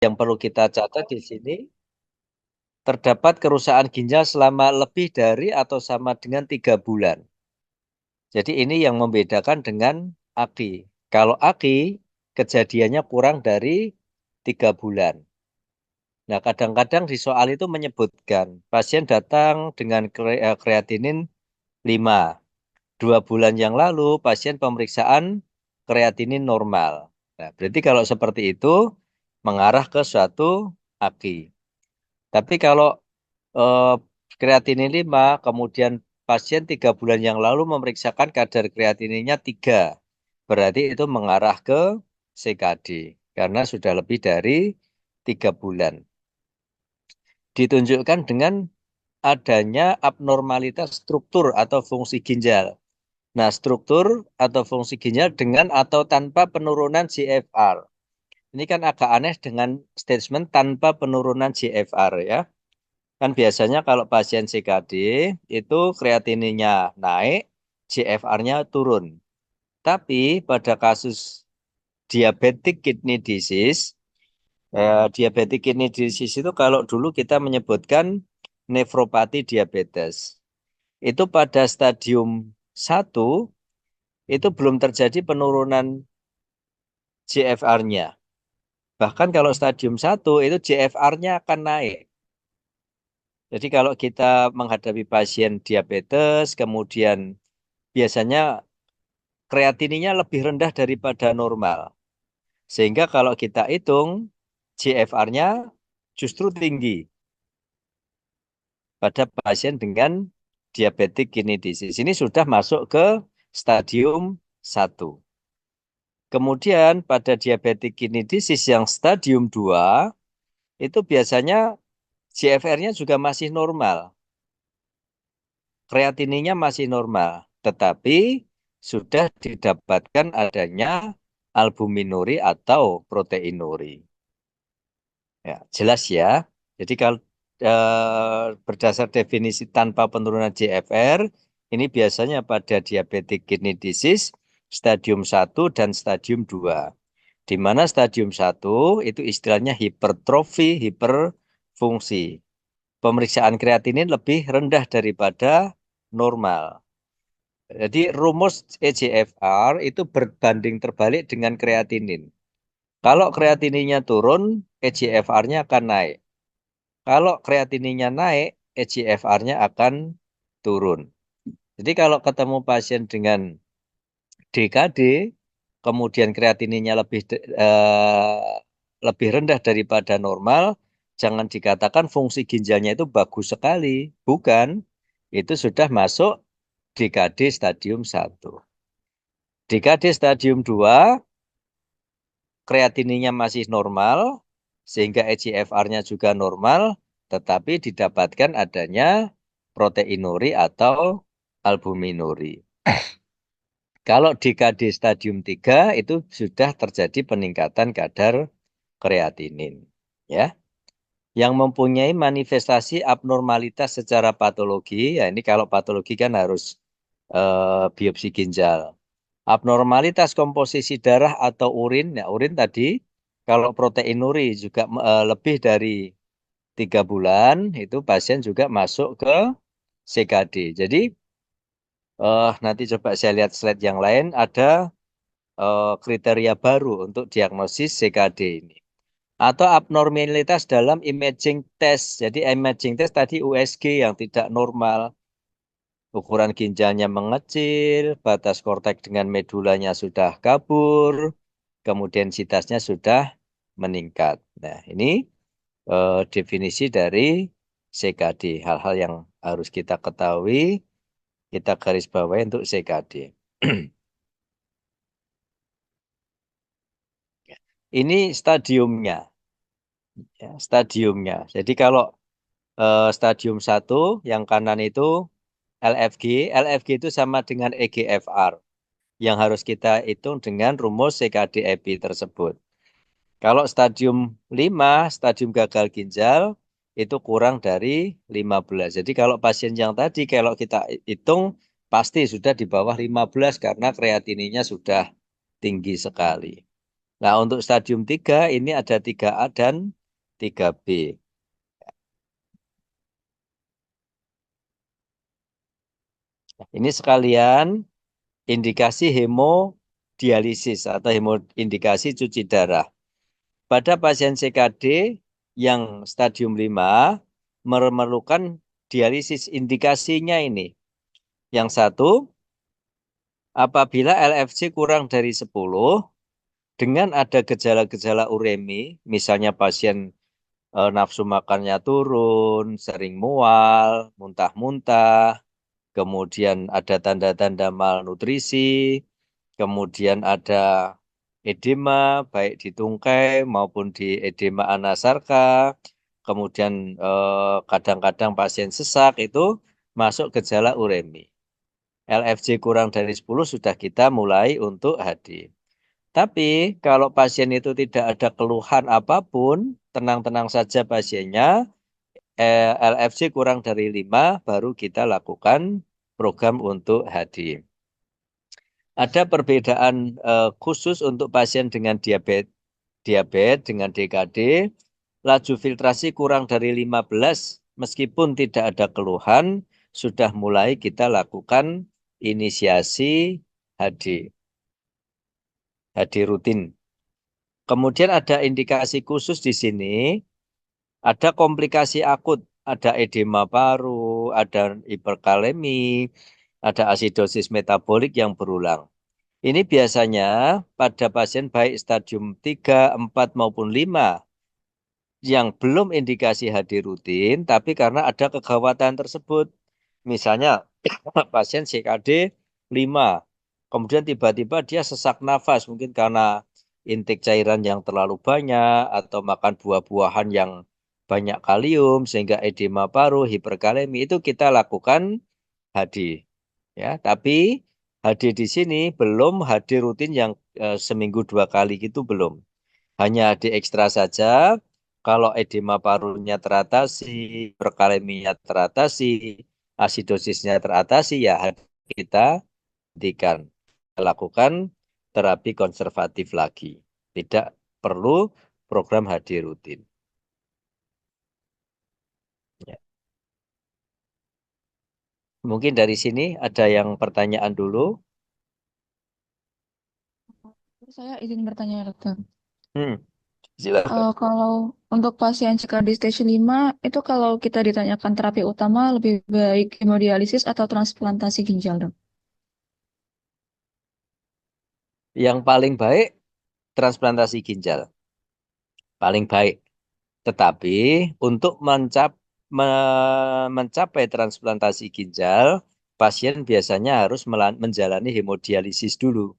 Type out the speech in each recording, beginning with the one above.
yang perlu kita catat di sini, terdapat kerusakan ginjal selama lebih dari atau sama dengan 3 bulan. Jadi ini yang membedakan dengan AKI. Kalau AKI, kejadiannya kurang dari 3 bulan. Nah, kadang-kadang di soal itu menyebutkan, pasien datang dengan kreatinin 5. 2 bulan yang lalu, pasien pemeriksaan kreatinin normal. Nah, berarti kalau seperti itu, mengarah ke suatu AKI. Tapi kalau eh, kreatinin 5, kemudian pasien 3 bulan yang lalu memeriksakan kadar kreatininnya 3. Berarti itu mengarah ke CKD. Karena sudah lebih dari 3 bulan. Ditunjukkan dengan adanya abnormalitas struktur atau fungsi ginjal. Nah, struktur atau fungsi ginjal dengan atau tanpa penurunan GFR. Ini kan agak aneh dengan statement tanpa penurunan GFR ya. Kan biasanya kalau pasien CKD itu kreatininnya naik, GFR-nya turun. Tapi pada kasus diabetic kidney disease, diabetic kidney disease itu kalau dulu kita menyebutkan nefropati diabetes. Itu pada stadium 1 itu belum terjadi penurunan GFR-nya. Bahkan kalau stadium 1 itu GFR-nya akan naik. Jadi kalau kita menghadapi pasien diabetes, kemudian biasanya kreatininya lebih rendah daripada normal. Sehingga kalau kita hitung, GFR-nya justru tinggi pada pasien dengan diabetic kidney disease. Ini sudah masuk ke stadium 1. Kemudian pada diabetic kidney disease yang stadium 2, itu biasanya GFR-nya juga masih normal. Kreatininya masih normal. Tetapi sudah didapatkan adanya albuminuri atau proteinuri. Ya, jelas ya. Jadi kalau berdasar definisi tanpa penurunan GFR, ini biasanya pada diabetic kidney disease stadium 1 dan stadium 2. Di mana stadium 1 itu istilahnya hipertrofi, hiperfungsi. Pemeriksaan kreatinin lebih rendah daripada normal. Jadi rumus eGFR itu berbanding terbalik dengan kreatinin. Kalau kreatininnya turun, eGFR-nya akan naik. Kalau kreatininnya naik, eGFR-nya akan turun. Jadi kalau ketemu pasien dengan DKD, kemudian kreatininnya lebih rendah daripada normal, jangan dikatakan fungsi ginjalnya itu bagus sekali. Bukan, itu sudah masuk DKD stadium 1. DKD stadium 2, kreatininya masih normal, sehingga eGFR-nya juga normal, tetapi didapatkan adanya proteinuri atau albuminuri. Kalau DKD stadium 3 itu sudah terjadi peningkatan kadar kreatinin. Ya, yang mempunyai manifestasi abnormalitas secara patologi, ya ini kalau patologi kan harus biopsi ginjal. Abnormalitas komposisi darah atau urin, ya urin tadi, kalau proteinuri juga lebih dari 3 bulan, itu pasien juga masuk ke CKD. Jadi nanti coba saya lihat slide yang lain, ada kriteria baru untuk diagnosis CKD ini. Atau abnormalitas dalam imaging test. Jadi imaging test tadi USG yang tidak normal. Ukuran ginjalnya mengecil, batas korteks dengan medulanya sudah kabur, kemudian densitasnya sudah meningkat. Nah, ini definisi dari CKD. Hal-hal yang harus kita ketahui, kita garis bawahi untuk CKD. Ini stadiumnya, ya, stadiumnya. Jadi kalau stadium 1 yang kanan itu LFG, LFG itu sama dengan eGFR yang harus kita hitung dengan rumus CKD-EPI tersebut. Kalau stadium 5, stadium gagal ginjal itu kurang dari 15. Jadi kalau pasien yang tadi kalau kita hitung pasti sudah di bawah 15 karena kreatininya sudah tinggi sekali. Nah, untuk stadium 3 ini ada 3A dan 3B. Ini sekalian indikasi hemodialisis atau indikasi cuci darah. Pada pasien CKD yang stadium 5 memerlukan dialisis, indikasinya ini. Yang satu, apabila LFC kurang dari 10 dengan ada gejala-gejala uremi, misalnya pasien nafsu makannya turun, sering mual, muntah-muntah, kemudian ada tanda-tanda malnutrisi, kemudian ada edema baik di tungkai maupun di edema anasarka, kemudian kadang-kadang pasien sesak itu masuk gejala uremi. LFJ kurang dari 10 sudah kita mulai untuk HD. Tapi kalau pasien itu tidak ada keluhan apapun, tenang-tenang saja pasiennya, LFJ kurang dari 5 baru kita lakukan program untuk HD. Ada perbedaan khusus untuk pasien dengan diabetes dengan DKD, laju filtrasi kurang dari 15 meskipun tidak ada keluhan, sudah mulai kita lakukan inisiasi HD rutin. Kemudian ada indikasi khusus di sini, ada komplikasi akut, ada edema paru, ada hiperkalemi, ada asidosis metabolik yang berulang. Ini biasanya pada pasien baik stadium 3, 4 maupun 5 yang belum indikasi HD rutin, tapi karena ada kekhawatiran tersebut. Misalnya pasien CKD 5, kemudian tiba-tiba dia sesak nafas, mungkin karena intake cairan yang terlalu banyak, atau makan buah-buahan yang banyak kalium, sehingga edema paru, hiperkalemi, itu kita lakukan HD. Ya, tapi HD di sini belum HD rutin yang seminggu 2 kali gitu belum. Hanya HD ekstra saja. Kalau edema parunya teratasi, hiperkaleminya teratasi, asidosisnya teratasi, ya kita hentikan. Lakukan terapi konservatif lagi. Tidak perlu program HD rutin. Ya. Mungkin dari sini ada yang pertanyaan dulu. Saya izin bertanya, dokter. Hmm, silakan. Kalau untuk pasien CKD stage 5, itu kalau kita ditanyakan terapi utama lebih baik hemodialisis atau transplantasi ginjal, dok? Yang paling baik transplantasi ginjal. Paling baik. Tetapi untuk mencapai transplantasi ginjal, pasien biasanya harus menjalani hemodialisis dulu.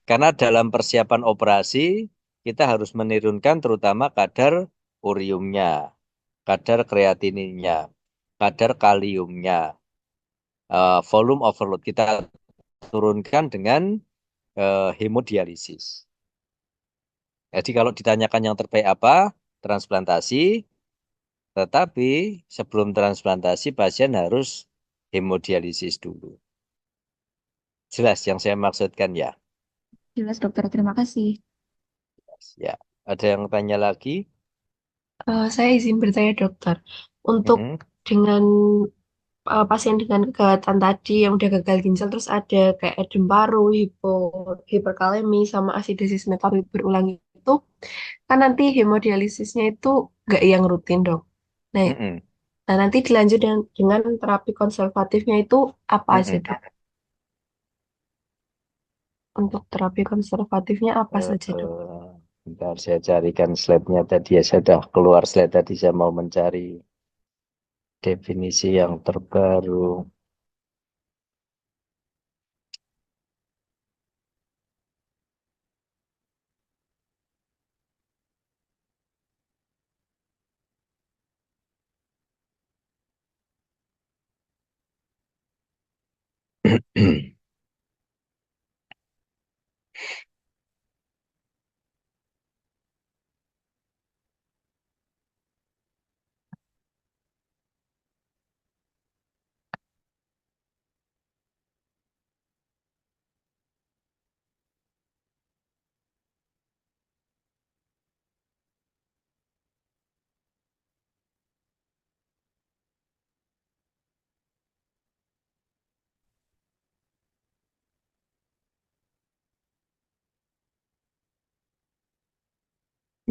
Karena dalam persiapan operasi, kita harus menurunkan terutama kadar uriumnya, kadar kreatininnya, kadar kaliumnya, volume overload. Kita turunkan dengan hemodialisis. Jadi kalau ditanyakan yang terbaik apa, transplantasi. Tetapi sebelum transplantasi pasien harus hemodialisis dulu. Jelas yang saya maksudkan ya. Jelas, dokter. Terima kasih. Ya. Ada yang tanya lagi? Saya izin bertanya dokter, untuk Mm-mm. dengan pasien dengan kegawatan tadi yang udah gagal ginjal terus ada kayak edem paru, hiperkalemi sama asidosis metabolik berulang itu kan nanti hemodialisisnya itu nggak yang rutin dok. Nah, Mm-mm. nah nanti dilanjut dengan terapi konservatifnya itu apa aja Mm-mm. dok? Untuk terapi konservatifnya apa saja dok? Bentar saya carikan slide-nya tadi ya. Saya sudah keluar slide tadi. Saya mau mencari definisi yang terbaru.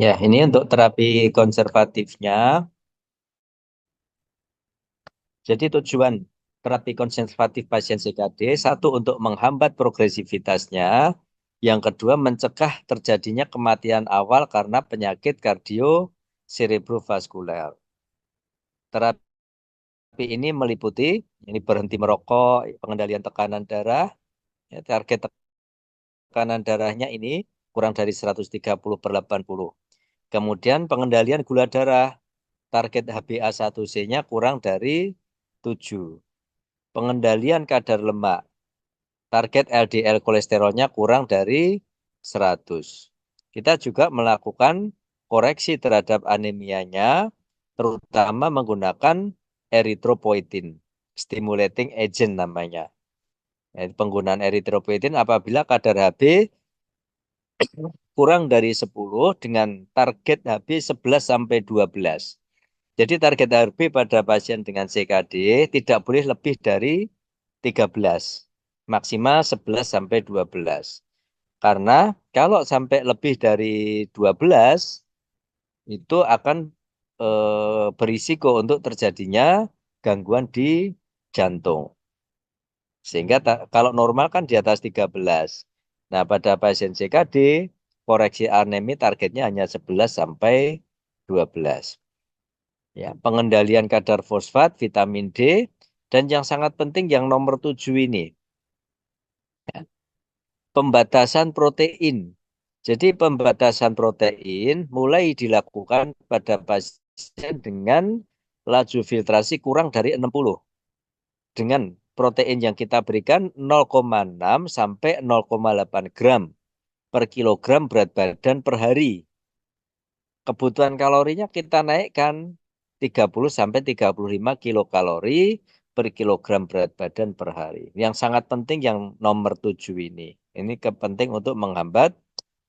Ya, ini untuk terapi konservatifnya. Jadi tujuan terapi konservatif pasien CKD, satu untuk menghambat progresivitasnya, yang kedua mencegah terjadinya kematian awal karena penyakit kardioserebrovaskuler. Terapi ini meliputi ini berhenti merokok, pengendalian tekanan darah, ya, target tekanan darahnya ini kurang dari 130/80. Kemudian pengendalian gula darah, target HbA1c-nya kurang dari 7. Pengendalian kadar lemak, target LDL kolesterolnya kurang dari 100. Kita juga melakukan koreksi terhadap anemianya, terutama menggunakan eritropoietin, stimulating agent namanya. Penggunaan eritropoietin apabila kadar Hb kurang dari 10 dengan target Hb 11 sampai 12. Jadi target Hb pada pasien dengan CKD tidak boleh lebih dari 13, maksimal 11 sampai 12. Karena kalau sampai lebih dari 12 itu akan berisiko untuk terjadinya gangguan di jantung. Sehingga kalau normal kan di atas 13. Nah, pada pasien CKD, koreksi anemi targetnya hanya 11 sampai 12. Ya, pengendalian kadar fosfat, vitamin D, dan yang sangat penting yang nomor 7 ini, ya, pembatasan protein. Jadi pembatasan protein mulai dilakukan pada pasien dengan laju filtrasi kurang dari 60. Dengan protein yang kita berikan 0,6 sampai 0,8 gram per kilogram berat badan per hari. Kebutuhan kalorinya kita naikkan 30 sampai 35 kilokalori per kilogram berat badan per hari. Yang sangat penting yang nomor 7 ini. Ini penting untuk menghambat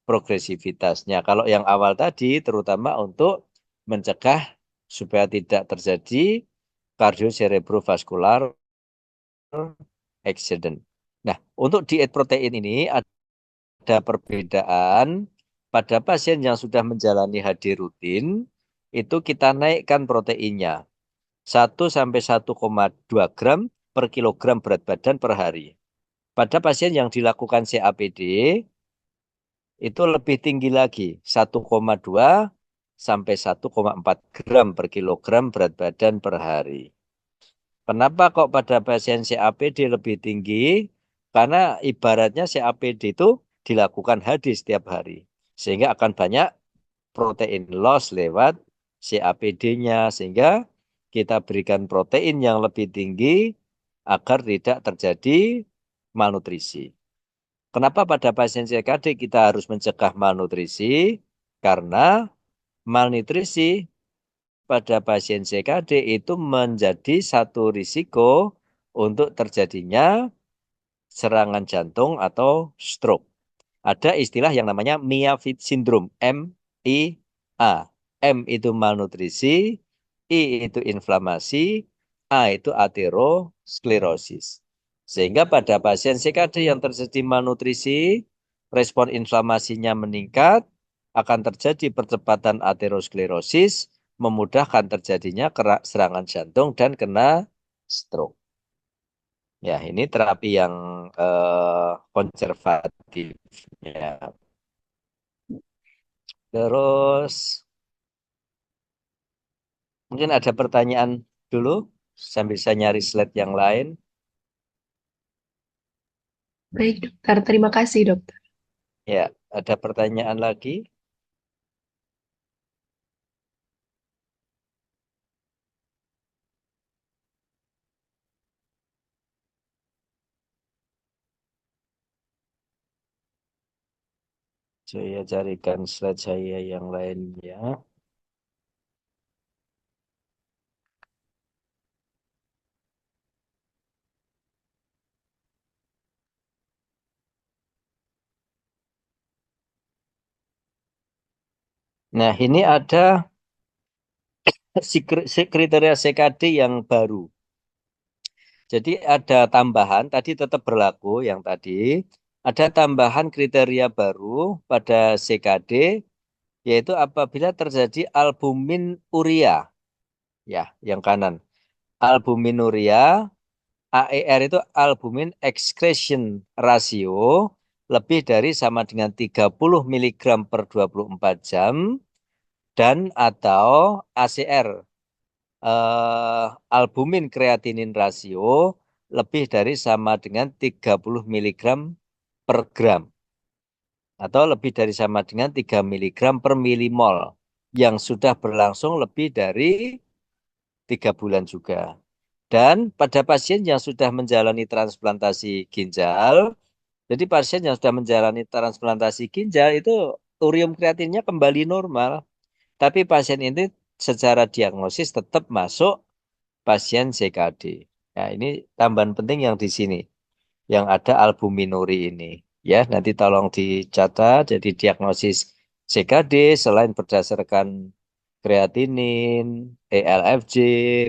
progresivitasnya. Kalau yang awal tadi terutama untuk mencegah supaya tidak terjadi kardioserebrovaskular accident. Nah, untuk diet protein ini ada perbedaan pada pasien yang sudah menjalani HD rutin, itu kita naikkan proteinnya 1 sampai 1,2 gram per kilogram berat badan per hari. Pada pasien yang dilakukan CAPD, itu lebih tinggi lagi, 1,2 sampai 1,4 gram per kilogram berat badan per hari. Kenapa kok pada pasien CAPD lebih tinggi? Karena ibaratnya CAPD itu dilakukan HD setiap hari. Sehingga akan banyak protein loss lewat CAPD-nya. Sehingga kita berikan protein yang lebih tinggi agar tidak terjadi malnutrisi. Kenapa pada pasien CKD kita harus mencegah malnutrisi? Karena malnutrisi pada pasien CKD itu menjadi satu risiko untuk terjadinya serangan jantung atau stroke. Ada istilah yang namanya Mia-Fit syndrome, MIA. M itu malnutrisi, I itu inflamasi, A itu aterosklerosis. Sehingga pada pasien CKD yang terjadi malnutrisi, respon inflamasinya meningkat, akan terjadi percepatan aterosklerosis, memudahkan terjadinya serangan jantung dan kena stroke. Ya, ini terapi yang konservatifnya. Terus, mungkin ada pertanyaan dulu, sambil saya nyari slide yang lain. Baik, dokter. Terima kasih, dokter. Ya, ada pertanyaan lagi? Saya carikan slide saya yang lainnya. Nah, ini ada kriteria CKD yang baru. Jadi ada tambahan, tadi tetap berlaku yang tadi. Ada tambahan kriteria baru pada CKD yaitu apabila terjadi albuminuria, ya, yang kanan. Albuminuria, AER itu albumin excretion ratio lebih dari sama dengan 30 mg per 24 jam dan atau ACR albumin kreatinin rasio lebih dari sama dengan 30 mg per gram atau lebih dari sama dengan 3 mg per milimol yang sudah berlangsung lebih dari 3 bulan juga. Dan pada pasien yang sudah menjalani transplantasi ginjal, jadi pasien yang sudah menjalani transplantasi ginjal itu urium kreatinnya kembali normal. Tapi pasien ini secara diagnosis tetap masuk pasien CKD. Nah, ini tambahan penting yang di sini, yang ada albuminuri ini. Ya, nanti tolong dicatat. Jadi diagnosis CKD selain berdasarkan kreatinin, ELFJ,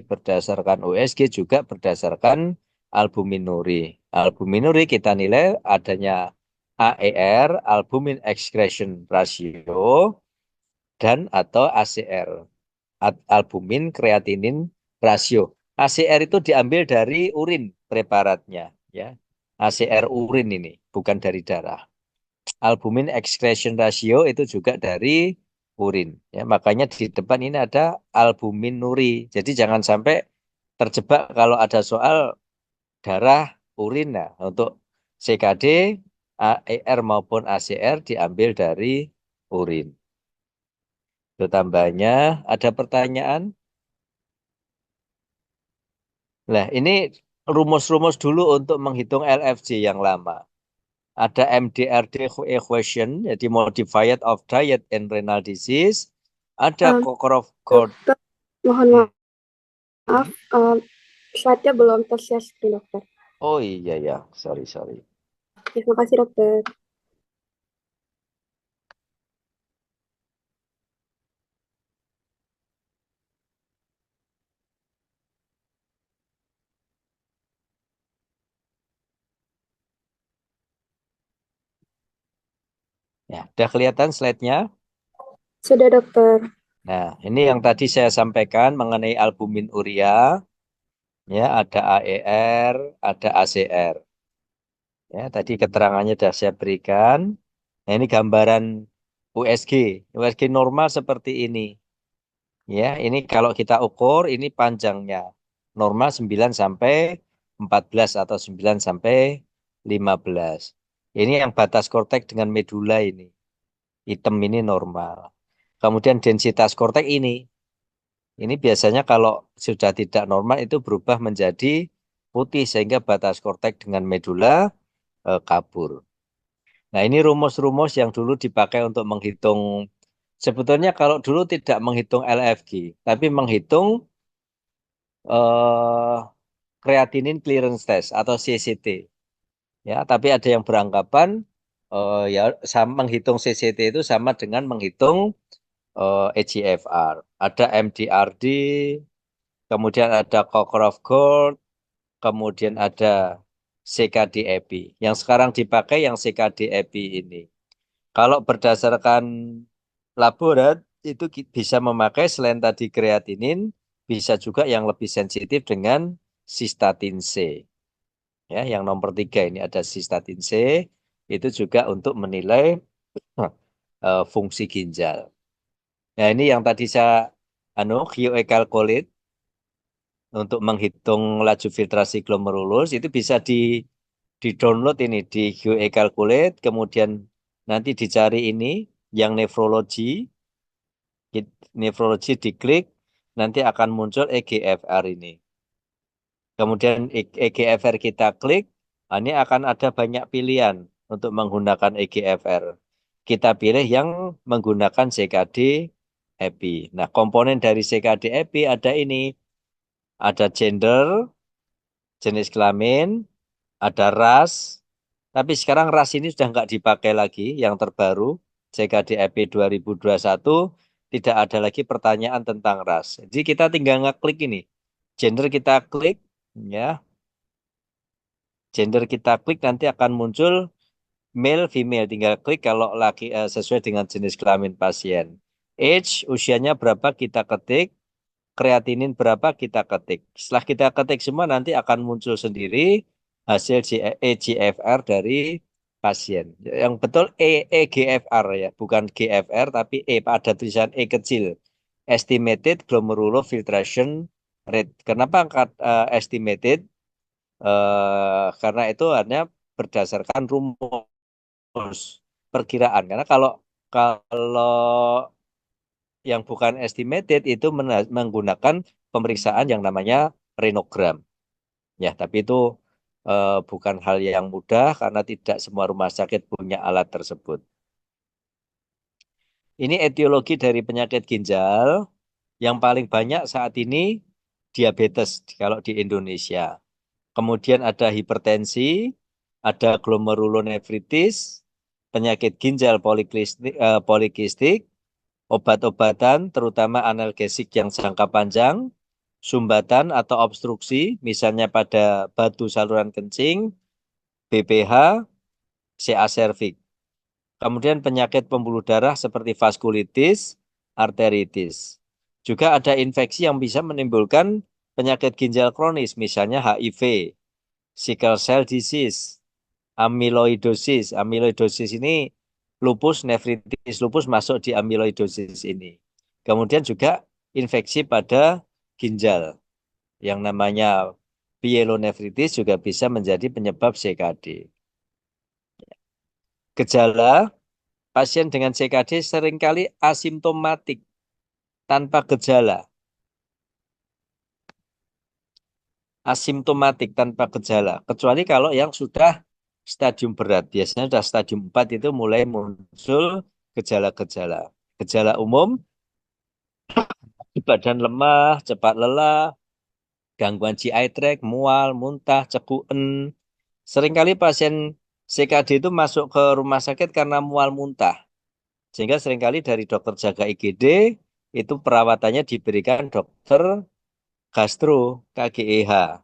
berdasarkan USG juga berdasarkan albuminuri. Albuminuri kita nilai adanya AER, albumin excretion ratio, dan atau ACR, albumin kreatinin rasio. ACR itu diambil dari urin preparatnya, ya. ACR urin ini bukan dari darah. Albumin excretion ratio itu juga dari urin, ya. Makanya di depan ini ada albuminuri. Jadi jangan sampai terjebak kalau ada soal darah urin. Nah, untuk CKD, AER maupun ACR diambil dari urin. Itu tambahnya. Ada pertanyaan? Nah, ini rumus-rumus dulu untuk menghitung LFJ yang lama. Ada MDRD equation, jadi modified of diet and renal disease. Ada Cockcroft. Dokter, mohon maaf, slide-nya belum tershare screen, dokter. Oh iya ya, sorry. Terima kasih, dokter. Ya, udah kelihatan slide-nya? Sudah, dokter. Nah, ini yang tadi saya sampaikan mengenai albumin urea. Ya, ada AER, ada ACR. Ya, tadi keterangannya sudah saya berikan. Nah, ini gambaran USG. USG normal seperti ini. Ya, ini kalau kita ukur ini panjangnya. Normal 9 sampai 14 atau 9 sampai 15. Ini yang batas korteks dengan medula ini. Hitam ini normal. Kemudian densitas korteks ini. Ini biasanya kalau sudah tidak normal itu berubah menjadi putih sehingga batas korteks dengan medula kabur. Nah, ini rumus-rumus yang dulu dipakai untuk menghitung. Sebetulnya kalau dulu tidak menghitung LFG, tapi menghitung creatinine clearance test atau CCT. Ya, tapi ada yang beranggapan ya sama menghitung CCT itu sama dengan menghitung eGFR. Ada MDRD, kemudian ada Cockcroft, kemudian ada CKD-EPI. Yang sekarang dipakai yang CKD-EPI ini. Kalau berdasarkan laborat itu bisa memakai selain tadi kreatinin, bisa juga yang lebih sensitif dengan sistatin C. Ya, yang nomor 3 ini ada sistatin C, itu juga untuk menilai fungsi ginjal. Nah, ini yang tadi saya QA calculate untuk menghitung laju filtrasi glomerulus itu bisa di download ini di QA calculate, kemudian nanti dicari ini yang nefrologi diklik, nanti akan muncul EGFR ini. Kemudian EGFR kita klik, ini akan ada banyak pilihan untuk menggunakan EGFR. Kita pilih yang menggunakan CKD-EPI. Nah, komponen dari CKD-EPI ada ini. Ada gender, jenis kelamin, ada ras. Tapi sekarang ras ini sudah nggak dipakai lagi, yang terbaru. CKD-EPI 2021 tidak ada lagi pertanyaan tentang ras. Jadi kita tinggal ngeklik ini. Gender kita klik, ya. Gender kita klik nanti akan muncul male female, tinggal klik kalau laki sesuai dengan jenis kelamin pasien. age, usianya berapa kita ketik, kreatinin berapa kita ketik. Setelah kita ketik semua nanti akan muncul sendiri hasil eGFR dari pasien. Yang betul eGFR ya, bukan GFR tapi ada tulisan E kecil. Estimated glomerular filtration rate. Kenapa angkat estimated? Karena itu hanya berdasarkan rumus perkiraan. Karena kalau yang bukan estimated itu menggunakan pemeriksaan yang namanya renogram. Ya, tapi itu bukan hal yang mudah karena tidak semua rumah sakit punya alat tersebut. Ini etiologi dari penyakit ginjal yang paling banyak saat ini diabetes kalau di Indonesia. Kemudian ada hipertensi, ada glomerulonefritis, penyakit ginjal polikistik, obat-obatan terutama analgesik yang jangka panjang, sumbatan atau obstruksi, misalnya pada batu saluran kencing, BPH, CA cervix. Kemudian penyakit pembuluh darah seperti vaskulitis, arteritis. Juga ada infeksi yang bisa menimbulkan penyakit ginjal kronis, misalnya HIV, sickle cell disease, amyloidosis. Amyloidosis ini lupus nefritis, lupus masuk di amyloidosis ini. Kemudian juga infeksi pada ginjal yang namanya pyelonefritis juga bisa menjadi penyebab CKD. Gejala pasien dengan CKD seringkali asimptomatik tanpa gejala. Asimptomatik tanpa gejala. Kecuali kalau yang sudah stadium berat. Biasanya sudah stadium 4 itu mulai muncul gejala-gejala. Gejala umum, badan lemah, cepat lelah, gangguan GI tract, mual, muntah, cekuen. Seringkali pasien CKD itu masuk ke rumah sakit karena mual muntah. Sehingga seringkali dari dokter jaga IGD itu perawatannya diberikan dokter gastro KGEH.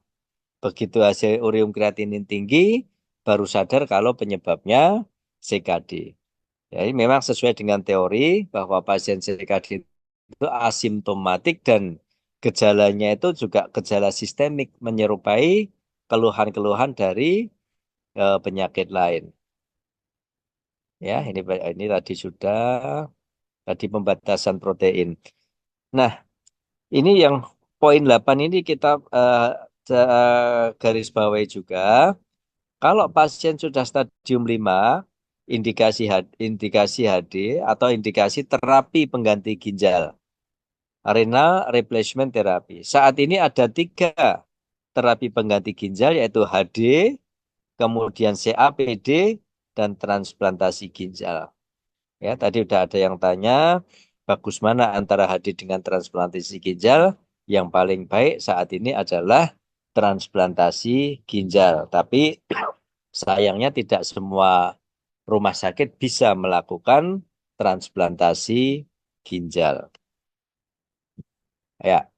Begitu hasil ureum kreatinin tinggi, baru sadar kalau penyebabnya CKD. Jadi memang sesuai dengan teori bahwa pasien CKD itu asimptomatik dan gejalanya itu juga gejala sistemik menyerupai keluhan-keluhan dari penyakit lain. Ya, ini tadi sudah tadi pembatasan protein. Nah, ini yang poin 8 ini kita garis bawahi juga. Kalau pasien sudah stadium 5, indikasi HD atau indikasi terapi pengganti ginjal, renal replacement therapy. Saat ini ada 3 terapi pengganti ginjal yaitu HD, kemudian CAPD, dan transplantasi ginjal. Ya, tadi udah ada yang tanya, bagus mana antara HD dengan transplantasi ginjal? Yang paling baik saat ini adalah transplantasi ginjal. Tapi sayangnya tidak semua rumah sakit bisa melakukan transplantasi ginjal. Ya,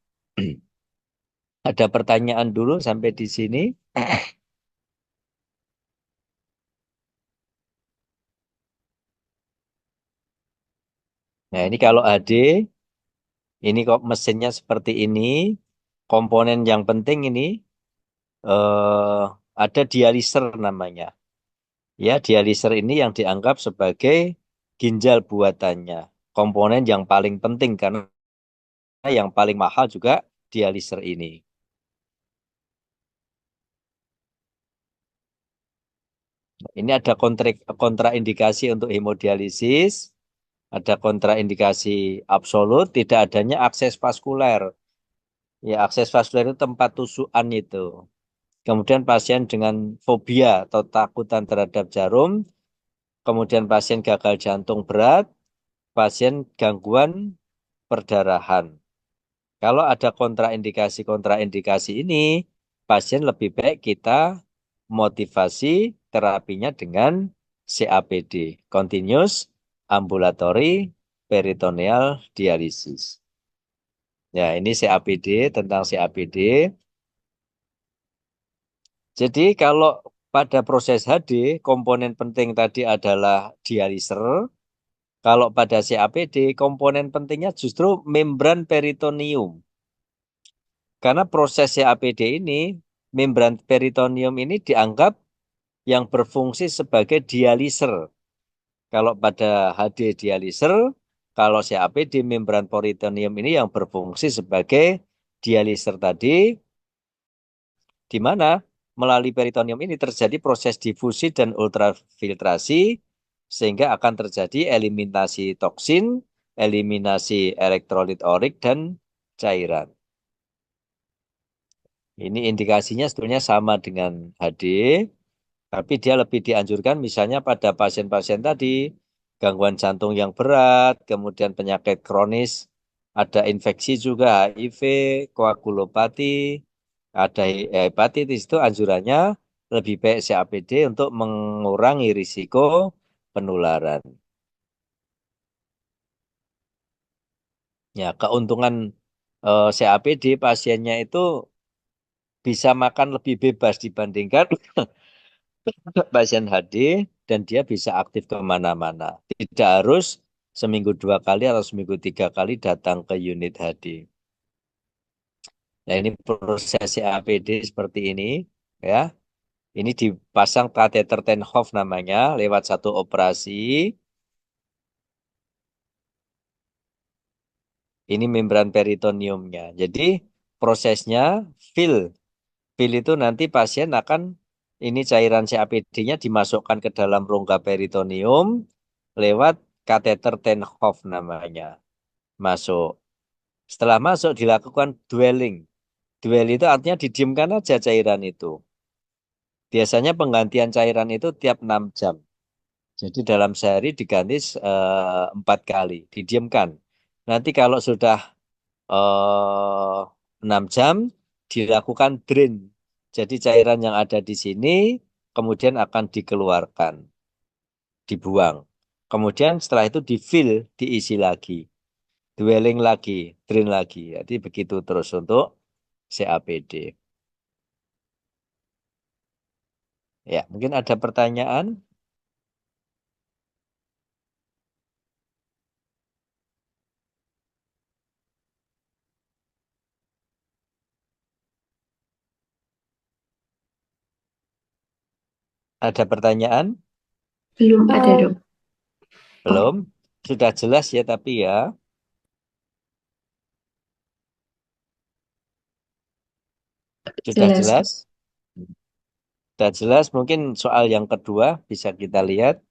ada pertanyaan dulu sampai di sini. Nah, ini kalau HD, ini kok mesinnya seperti ini. Komponen yang penting ini ada dialiser namanya. Ya, dialiser ini yang dianggap sebagai ginjal buatannya. Komponen yang paling penting karena yang paling mahal juga dialiser ini. Ini ada kontraindikasi untuk hemodialisis, ada kontraindikasi absolut, tidak adanya akses vaskuler. Ya, akses vaskuler itu tempat tusukan itu. Kemudian pasien dengan fobia atau takutan terhadap jarum, kemudian pasien gagal jantung berat, pasien gangguan perdarahan. Kalau ada kontraindikasi ini, pasien lebih baik kita motivasi terapinya dengan CAPD, Continuous Ambulatory Peritoneal Dialysis. Ya, ini CAPD, tentang CAPD. Jadi kalau pada proses HD, komponen penting tadi adalah dialiser. Kalau pada CAPD, komponen pentingnya justru membran peritoneum. Karena proses CAPD ini, membran peritoneum ini dianggap yang berfungsi sebagai dialiser. Kalau pada HD dialiser, kalau CAPD membran peritoneum ini yang berfungsi sebagai dialiser tadi, di mana melalui peritoneum ini terjadi proses difusi dan ultrafiltrasi, sehingga akan terjadi eliminasi toksin, eliminasi elektrolit orik, dan cairan. Ini indikasinya sebetulnya sama dengan HD, tapi dia lebih dianjurkan misalnya pada pasien-pasien tadi, gangguan jantung yang berat, kemudian penyakit kronis, ada infeksi juga HIV, koagulopati, ada hepatitis, itu anjurannya lebih baik CAPD untuk mengurangi risiko penularan. Ya, keuntungan CAPD pasiennya itu bisa makan lebih bebas dibandingkan pasien HD, dan dia bisa aktif kemana-mana. Tidak harus seminggu 2 kali atau seminggu 3 kali datang ke unit HD. Nah, ini proses CAPD seperti ini, ya. Ini dipasang kateter Ten Hoff namanya, lewat satu operasi. Ini membran peritoneumnya. Jadi prosesnya fill. Fill itu nanti pasien akan, ini cairan CAPD-nya dimasukkan ke dalam rongga peritoneum lewat kateter Ten Hoff namanya. Masuk. Setelah masuk dilakukan dwelling. Dwell itu artinya didiamkan aja cairan itu. Biasanya penggantian cairan itu tiap 6 jam. Jadi dalam sehari diganti 4 kali. Didiamkan. Nanti kalau sudah 6 jam dilakukan drain. Jadi cairan yang ada di sini kemudian akan dikeluarkan, dibuang. Kemudian setelah itu di-fill, diisi lagi. Dwelling lagi, drain lagi. Jadi begitu terus untuk CAPD. Ya, mungkin ada pertanyaan? Ada pertanyaan? Belum ada, Eh, Dok. Belum? Sudah jelas ya tapi ya. Sudah Jelas. jelas? Sudah jelas, mungkin soal yang kedua bisa kita lihat.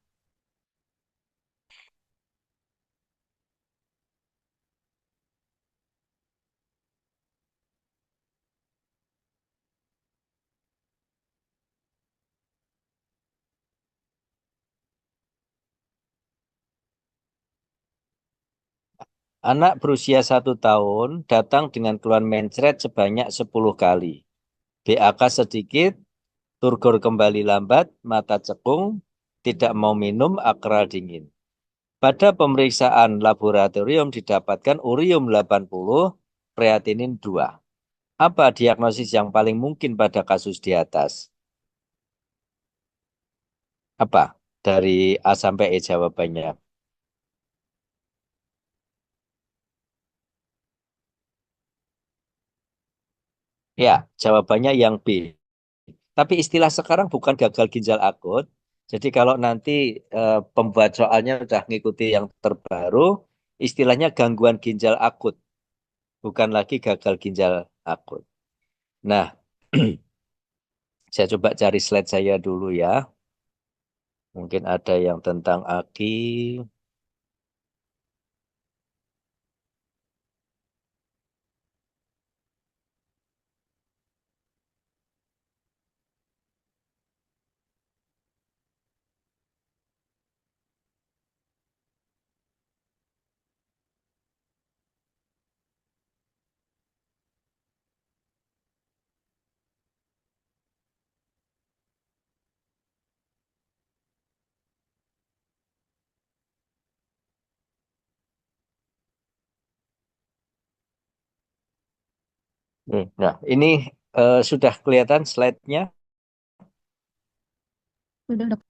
Anak berusia 1 tahun datang dengan keluhan mencret sebanyak 10 kali. BAK sedikit, turgor kembali lambat, mata cekung, tidak mau minum, akral dingin. Pada pemeriksaan laboratorium didapatkan urium 80, kreatinin 2. Apa diagnosis yang paling mungkin pada kasus di atas? Apa? Dari A sampai E jawabannya. Ya, jawabannya yang B. Tapi istilah sekarang bukan gagal ginjal akut. Jadi kalau nanti pembuat soalnya sudah ngikuti yang terbaru, istilahnya gangguan ginjal akut, bukan lagi gagal ginjal akut. Nah, saya coba cari slide saya dulu ya. Mungkin ada yang tentang AKI. Nah, ini sudah kelihatan slide-nya. Sudah, Dok.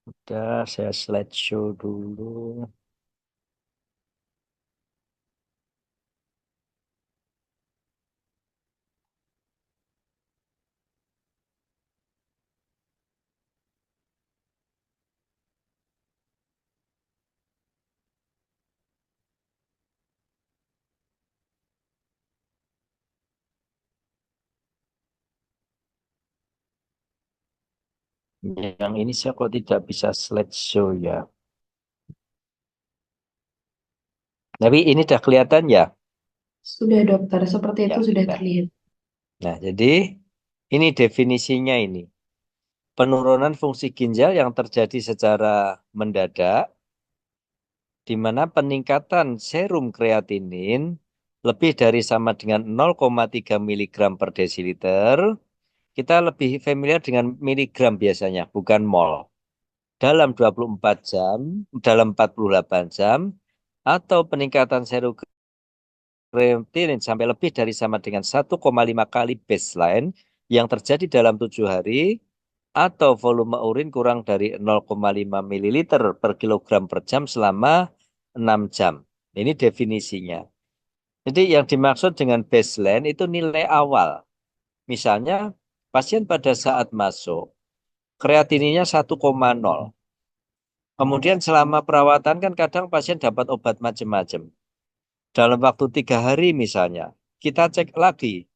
Sudah, saya slideshow dulu. Yang ini saya kok tidak bisa slideshow ya. Tapi ini sudah kelihatan ya? Sudah dokter, seperti Ya, itu sudah nah. terlihat. Nah, jadi ini definisinya ini. Penurunan fungsi ginjal yang terjadi secara mendadak, di mana peningkatan serum kreatinin lebih dari sama dengan 0,3 mg per desiliter. Kita lebih familiar dengan miligram biasanya, bukan mol. Dalam 24 jam, dalam 48 jam, atau peningkatan serum kreatinin sampai lebih dari sama dengan 1,5 kali baseline yang terjadi dalam 7 hari, atau volume urin kurang dari 0,5 ml per kilogram per jam selama 6 jam. Ini definisinya. Jadi yang dimaksud dengan baseline itu nilai awal. Misalnya pasien pada saat masuk, kreatininnya 1,0. Kemudian selama perawatan kan kadang pasien dapat obat macam-macam. Dalam waktu 3 hari misalnya, kita cek lagi.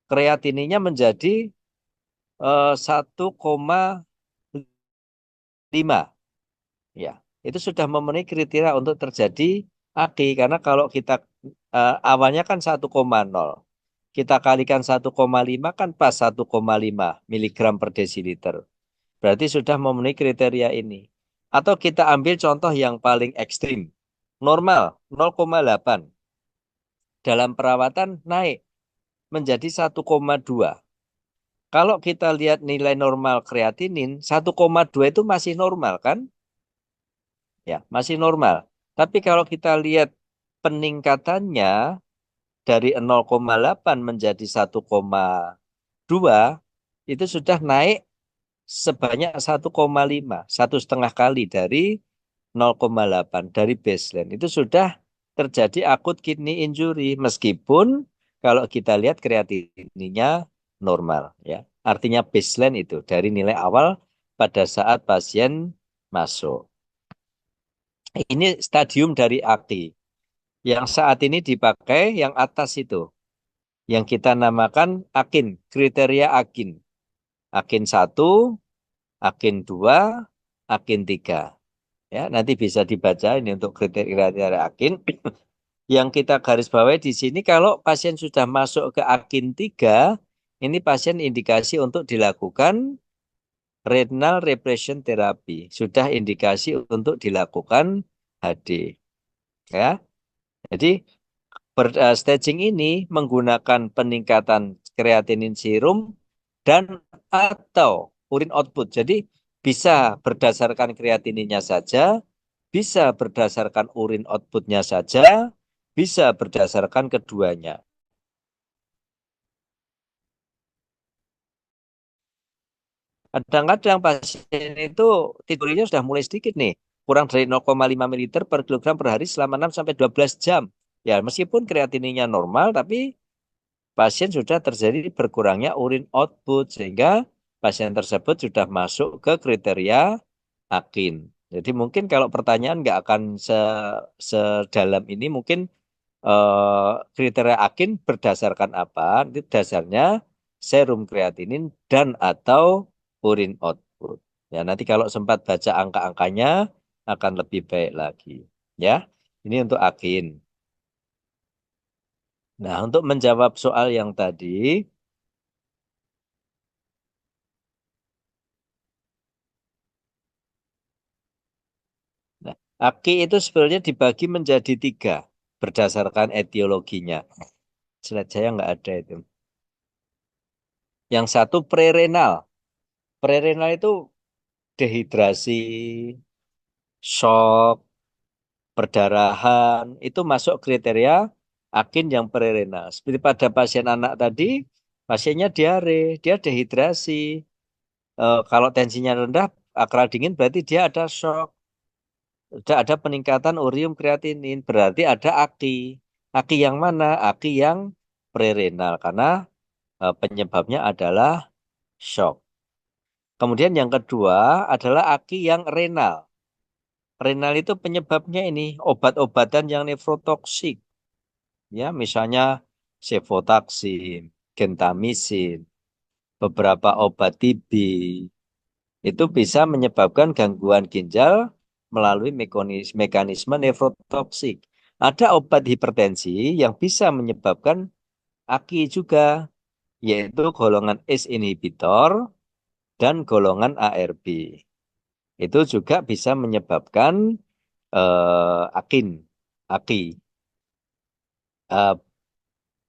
Kreatininnya menjadi 1,5. Ya, itu sudah memenuhi kriteria untuk terjadi AKI. Karena kalau kita awalnya kan 1,0. Kita kalikan 1,5 kan pas 1,5 miligram per desiliter. Berarti sudah memenuhi kriteria ini. Atau kita ambil contoh yang paling ekstrim. Normal 0,8. Dalam perawatan naik menjadi 1,2. Kalau kita lihat nilai normal kreatinin, 1,2 itu masih normal kan? Ya, masih normal. Tapi kalau kita lihat peningkatannya dari 0,8 menjadi 1,2, itu sudah naik sebanyak 1,5, 1,5 kali dari 0,8 dari baseline. Itu sudah terjadi akut kidney injury meskipun kalau kita lihat kreatininnya normal ya. Artinya baseline itu dari nilai awal pada saat pasien masuk. Ini stadium dari AKI. Yang saat ini dipakai yang atas itu. Yang kita namakan AKIN, kriteria AKIN. AKIN 1, AKIN 2, AKIN 3. Ya, nanti bisa dibaca ini untuk kriteria AKIN. Yang kita garis bawahi di sini kalau pasien sudah masuk ke AKIN 3, ini pasien indikasi untuk dilakukan renal repression therapy. Sudah indikasi untuk dilakukan HD. Ya. Jadi staging ini menggunakan peningkatan kreatinin serum dan atau urin output. Jadi bisa berdasarkan kreatininnya saja, bisa berdasarkan urin outputnya saja, bisa berdasarkan keduanya. Kadang-kadang pasien itu tidurnya sudah mulai sedikit nih, kurang dari 0,5 ml per kilogram per hari selama 6-12 jam. Ya, meskipun kreatininnya normal, tapi pasien sudah terjadi berkurangnya urin output sehingga pasien tersebut sudah masuk ke kriteria AKIN. Jadi mungkin kalau pertanyaan nggak akan sedalam ini, mungkin kriteria AKIN berdasarkan apa? Itu dasarnya serum kreatinin dan atau urin output. Ya, nanti kalau sempat baca angka-angkanya akan lebih baik lagi. Ya, ini untuk AKIN. Nah, untuk menjawab soal yang tadi, nah, AKI itu sebenarnya dibagi menjadi 3 berdasarkan etiologinya. Slide saya nggak ada itu. Yang satu prerenal. Prerenal itu dehidrasi, shock, perdarahan, itu masuk kriteria AKIN yang prerenal. Seperti pada pasien anak tadi, pasiennya diare, dia dehidrasi. Kalau tensinya rendah, akral dingin berarti dia ada shock. Sudah ada peningkatan urium kreatinin, berarti ada AKI. AKI yang mana? AKI yang prerenal, karena penyebabnya adalah shock. Kemudian yang kedua adalah AKI yang renal. Renal itu penyebabnya ini obat-obatan yang nefrotoksik. Ya, misalnya cefotaxim, gentamisin, beberapa obat TB, itu bisa menyebabkan gangguan ginjal melalui mekanisme nefrotoksik. Ada obat hipertensi yang bisa menyebabkan AKI juga, yaitu golongan ACE inhibitor dan golongan ARB. Itu juga bisa menyebabkan AKI. Eh,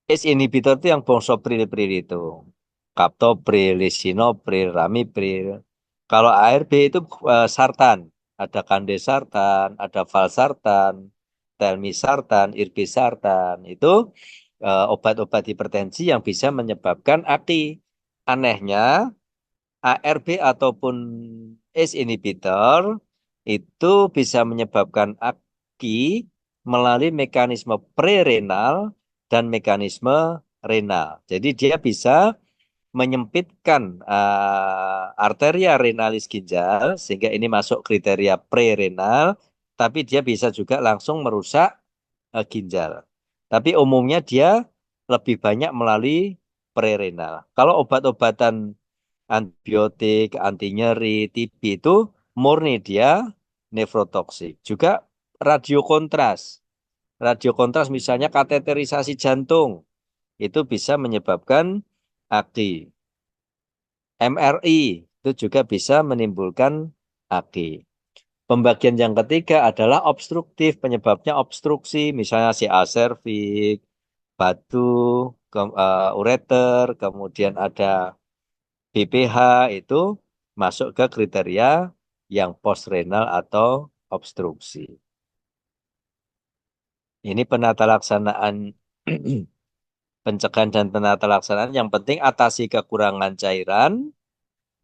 ACE inhibitor itu yang boxopril itu. Captopril, lisinopril, ramipril. Kalau ARB itu sartan. Ada kandesartan, ada valsartan, telmisartan, irbesartan. Itu obat-obat hipertensi yang bisa menyebabkan AKI. Anehnya, ARB ataupun ACE inhibitor itu bisa menyebabkan AKI melalui mekanisme prerenal dan mekanisme renal. Jadi dia bisa menyempitkan arteria renalis ginjal sehingga ini masuk kriteria prerenal, tapi dia bisa juga langsung merusak ginjal. Tapi umumnya dia lebih banyak melalui prerenal. Kalau obat-obatan antibiotik, anti nyeri, TB itu murni dia nefrotoksik. Juga radiokontras. Radiokontras misalnya kateterisasi jantung itu bisa menyebabkan AKI. MRI itu juga bisa menimbulkan AKI. Pembagian yang ketiga adalah obstruktif, penyebabnya obstruksi, misalnya CA cervix, batu, ureter, kemudian ada BPH itu masuk ke kriteria yang postrenal atau obstruksi. Ini penata laksanaan pencegahan dan penata laksanaan yang penting atasi kekurangan cairan.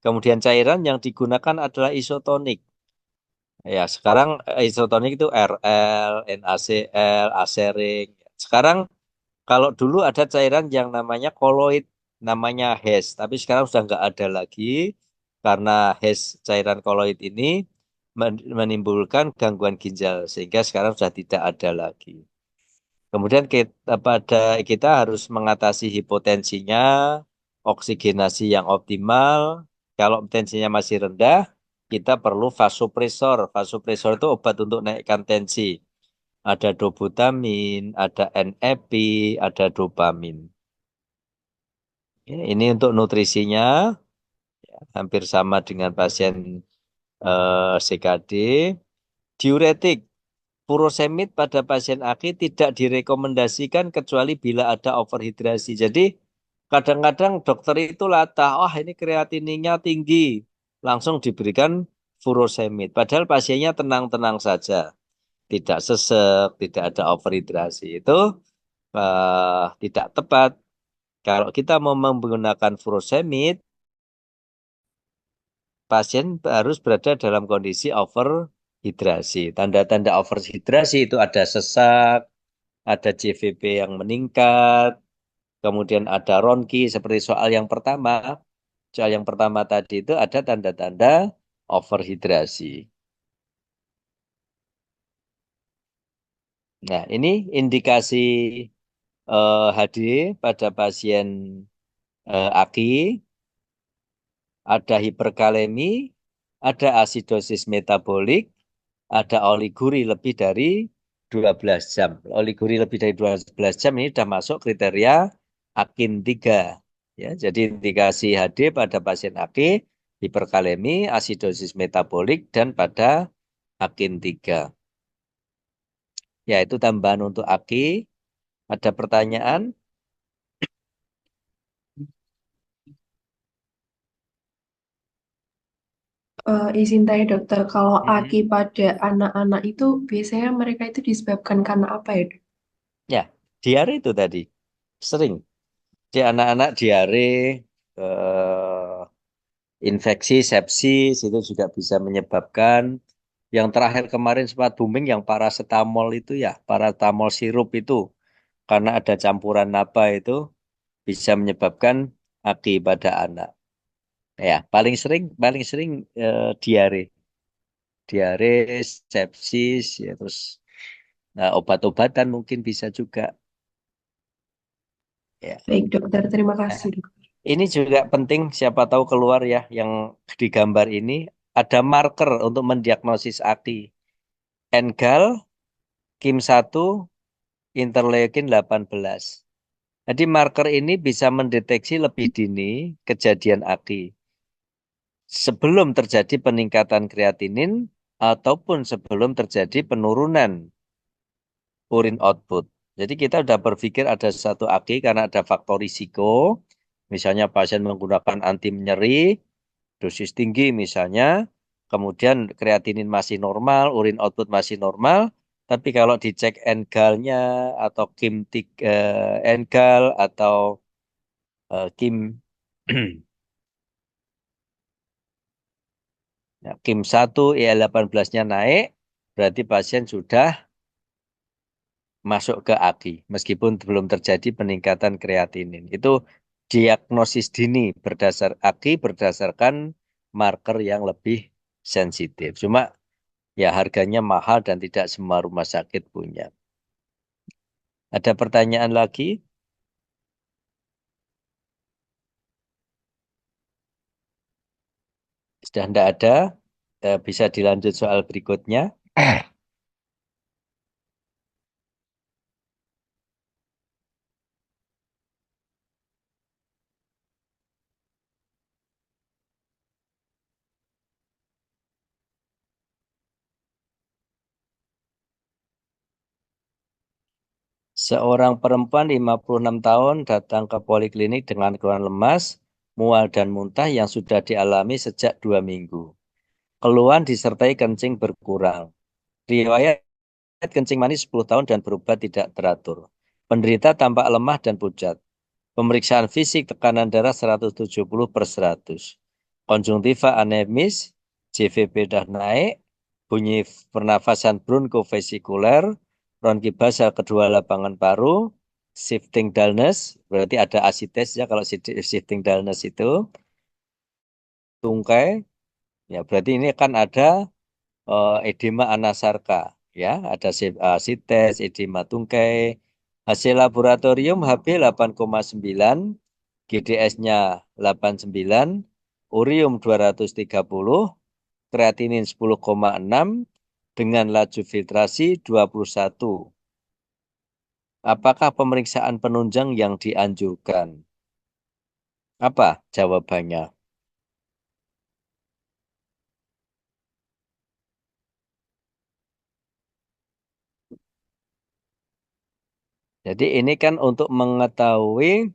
Kemudian cairan yang digunakan adalah isotonik. Ya, sekarang isotonik itu RL, NaCl, asering. Sekarang kalau dulu ada cairan yang namanya koloid, namanya HES, tapi sekarang sudah nggak ada lagi karena HES cairan koloid ini menimbulkan gangguan ginjal sehingga sekarang sudah tidak ada lagi. Kemudian kita harus mengatasi hipotensinya, oksigenasi yang optimal. Kalau tensinya masih rendah, kita perlu vasopresor. Vasopresor itu obat untuk naikkan tensi. Ada dobutamin, ada NEP, ada dopamin. Ini untuk nutrisinya hampir sama dengan pasien CKD. Diuretik, furosemid pada pasien AKI tidak direkomendasikan kecuali bila ada overhidrasi. Jadi kadang-kadang dokter itu latah, wah ini kreatininya tinggi, langsung diberikan furosemid. Padahal pasiennya tenang-tenang saja, tidak sesek, tidak ada overhidrasi. Itu tidak tepat. Kalau kita mau menggunakan furosemid, pasien harus berada dalam kondisi overhidrasi. Tanda-tanda overhidrasi itu ada sesak, ada JVP yang meningkat, kemudian ada ronki seperti soal yang pertama. Soal yang pertama tadi itu ada tanda-tanda overhidrasi. Nah, ini indikasi HD pada pasien AKI, ada hiperkalemi, ada asidosis metabolik, ada oliguri lebih dari 12 jam. Oliguri lebih dari 12 jam ini sudah masuk kriteria AKIN 3. Ya, jadi indikasi HD pada pasien AKI, hiperkalemi, asidosis metabolik, dan pada AKIN 3. Ya, itu tambahan untuk AKI. Ada pertanyaan? Izin tanya dokter, kalau AKI Hmm. pada anak-anak itu biasanya mereka itu disebabkan karena apa ya, Dok? Ya, diare itu tadi. Sering. Di anak-anak diare, infeksi, sepsis, itu juga bisa menyebabkan. Yang terakhir kemarin sempat booming yang paracetamol itu ya, paracetamol sirup itu. Karena ada campuran naba itu bisa menyebabkan AKI pada anak. Ya, paling sering diare. Diare, sepsis, ya terus obat-obatan mungkin bisa juga. Ya. Baik dokter, terima Nah, kasih dokter. Ini juga penting, siapa tahu keluar ya yang di gambar ini ada marker untuk mendiagnosis AKI. NGAL, KIM1, interleukin 18. Jadi marker ini bisa mendeteksi lebih dini kejadian AKI sebelum terjadi peningkatan kreatinin ataupun sebelum terjadi penurunan urin output. Jadi kita sudah berpikir ada satu AKI karena ada faktor risiko. Misalnya pasien menggunakan anti nyeri, dosis tinggi misalnya, kemudian kreatinin masih normal, urin output masih normal, tapi kalau dicek NGAL-nya atau NGAL atau KIM ya, KIM1 IL-18-nya naik, berarti pasien sudah masuk ke AKI meskipun belum terjadi peningkatan kreatinin. Itu diagnosis dini berdasar AKI berdasarkan marker yang lebih sensitif. Cuma ya harganya mahal dan tidak semua rumah sakit punya. Ada pertanyaan lagi? Sudah tidak ada? Bisa dilanjut soal berikutnya. Seorang perempuan 56 tahun datang ke poliklinik dengan keluhan lemas, mual dan muntah yang sudah dialami sejak 2 minggu. Keluhan disertai kencing berkurang. Riwayat kencing manis 10 tahun dan berubah tidak teratur. Penderita tampak lemah dan pucat. Pemeriksaan fisik tekanan darah 170/100. Konjungtiva anemis, JVP dah naik, bunyi pernafasan bronkofesikuler, bronki basal kedua lapangan paru, shifting dullness, berarti ada asites ya kalau shifting dullness itu, tungkai, ya berarti ini kan ada edema anasarka, ya ada asites, edema tungkai. Hasil laboratorium HB 8,9, GDS-nya 89, urium 230, kreatinin 10,6 dengan laju filtrasi 21. Apakah pemeriksaan penunjang yang dianjurkan? Apa jawabannya? Jadi ini kan untuk mengetahui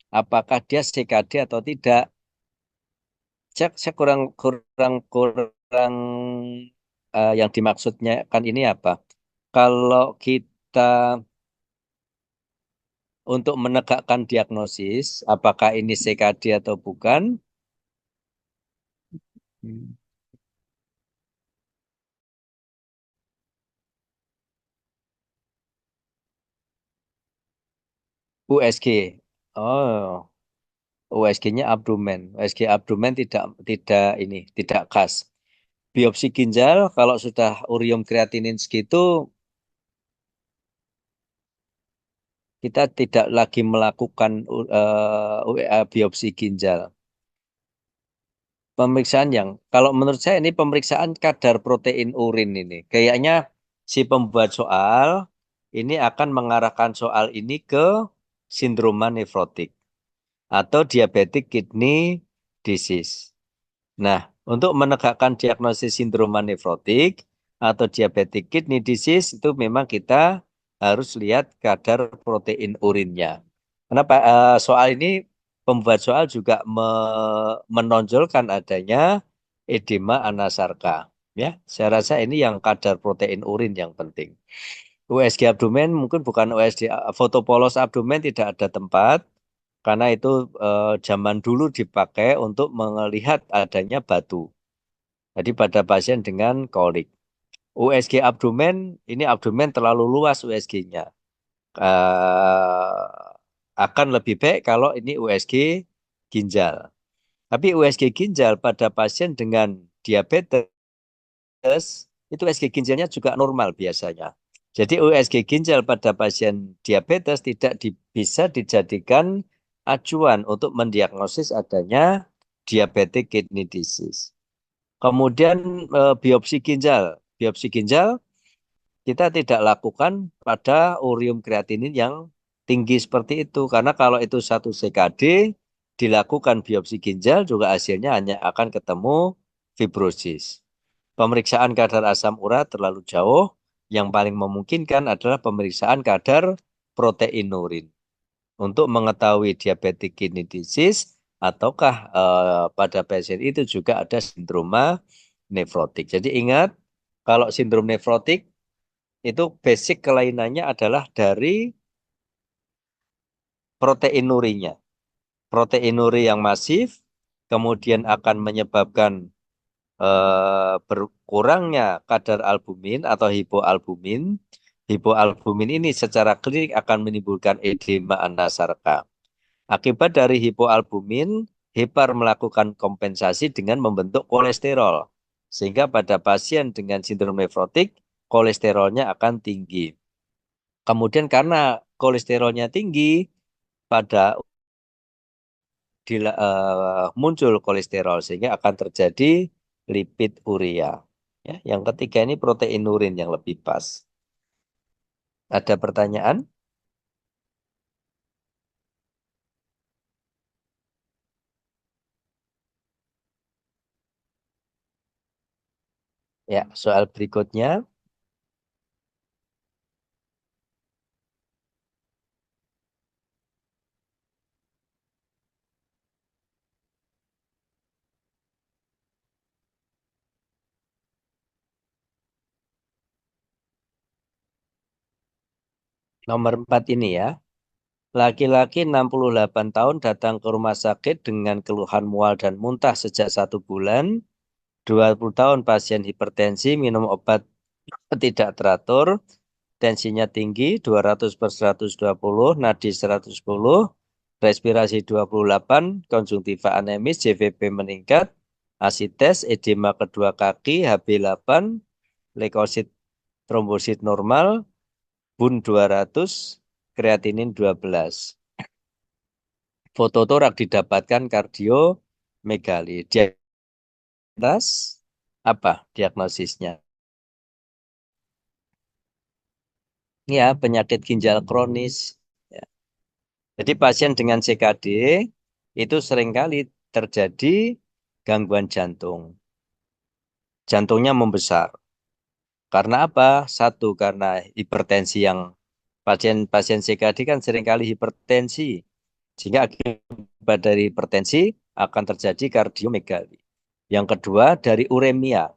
apakah dia CKD atau tidak. Saya kurang kurang kurang yang dimaksudnya kan ini apa? Kalau kita untuk menegakkan diagnosis, apakah ini CKD atau bukan? Hmm. USG. Oh, USG-nya abdomen. USG abdomen tidak khas. Biopsi ginjal kalau sudah urium kreatinin segitu kita tidak lagi melakukan biopsi ginjal. Pemeriksaan yang kalau menurut saya ini pemeriksaan kadar protein urin ini. Kayaknya si pembuat soal ini akan mengarahkan soal ini ke sindroma nefrotik atau diabetic kidney disease. Nah, untuk menegakkan diagnosis sindroma nefrotik atau diabetic kidney disease itu memang kita harus lihat kadar protein urinnya. Kenapa soal ini pembuat soal juga menonjolkan adanya edema anasarka. Ya, saya rasa ini yang kadar protein urin yang penting. USG abdomen mungkin bukan USG foto polos abdomen tidak ada tempat karena itu zaman dulu dipakai untuk melihat adanya batu. Jadi pada pasien dengan kolik. USG abdomen ini abdomen terlalu luas USG-nya. Akan lebih baik kalau ini USG ginjal. Tapi USG ginjal pada pasien dengan diabetes itu USG ginjalnya juga normal biasanya. Jadi USG ginjal pada pasien diabetes tidak bisa dijadikan acuan untuk mendiagnosis adanya diabetic kidney disease. Kemudian biopsi ginjal. Biopsi ginjal kita tidak lakukan pada urium kreatinin yang tinggi seperti itu. Karena kalau itu 1 CKD, dilakukan biopsi ginjal juga hasilnya hanya akan ketemu fibrosis. Pemeriksaan kadar asam urat terlalu jauh. Yang paling memungkinkan adalah pemeriksaan kadar proteinurin. Untuk mengetahui diabetic kidney disease, ataukah pada pasien itu juga ada sindroma nefrotik. Jadi ingat, kalau sindrom nefrotik, itu basic kelainannya adalah dari proteinurinya. Proteinuri yang masif, kemudian akan menyebabkan berkurangnya kadar albumin atau hipoalbumin. Hipoalbumin ini secara klinik akan menimbulkan edema anasarka. Akibat dari hipoalbumin, hepar melakukan kompensasi dengan membentuk kolesterol. Sehingga pada pasien dengan sindrom nefrotik, kolesterolnya akan tinggi. Kemudian karena kolesterolnya tinggi, pada muncul kolesterol sehingga akan terjadi lipid urea. Ya, yang ketiga ini proteinurin yang lebih pas. Ada pertanyaan? Ya, soal berikutnya. Nomor 4 ini ya. Laki-laki 68 tahun datang ke rumah sakit dengan keluhan mual dan muntah sejak 1 bulan. 20 tahun pasien hipertensi, minum obat tidak teratur. Tensinya tinggi, 200 per 120, nadi 110, respirasi 28, konjungtiva anemis, JVP meningkat, asites, edema kedua kaki, HB8, leukosit trombosit normal, BUN 200, kreatinin 12. Foto torak didapatkan kardiomegali. Di atas apa diagnosisnya? Ya, penyakit ginjal kronis. Ya. Jadi pasien dengan CKD itu seringkali terjadi gangguan jantung. Jantungnya membesar. Karena apa? Satu, karena hipertensi yang pasien CKD kan seringkali hipertensi. Sehingga akibat dari hipertensi akan terjadi kardiomegali. Yang kedua, dari uremia.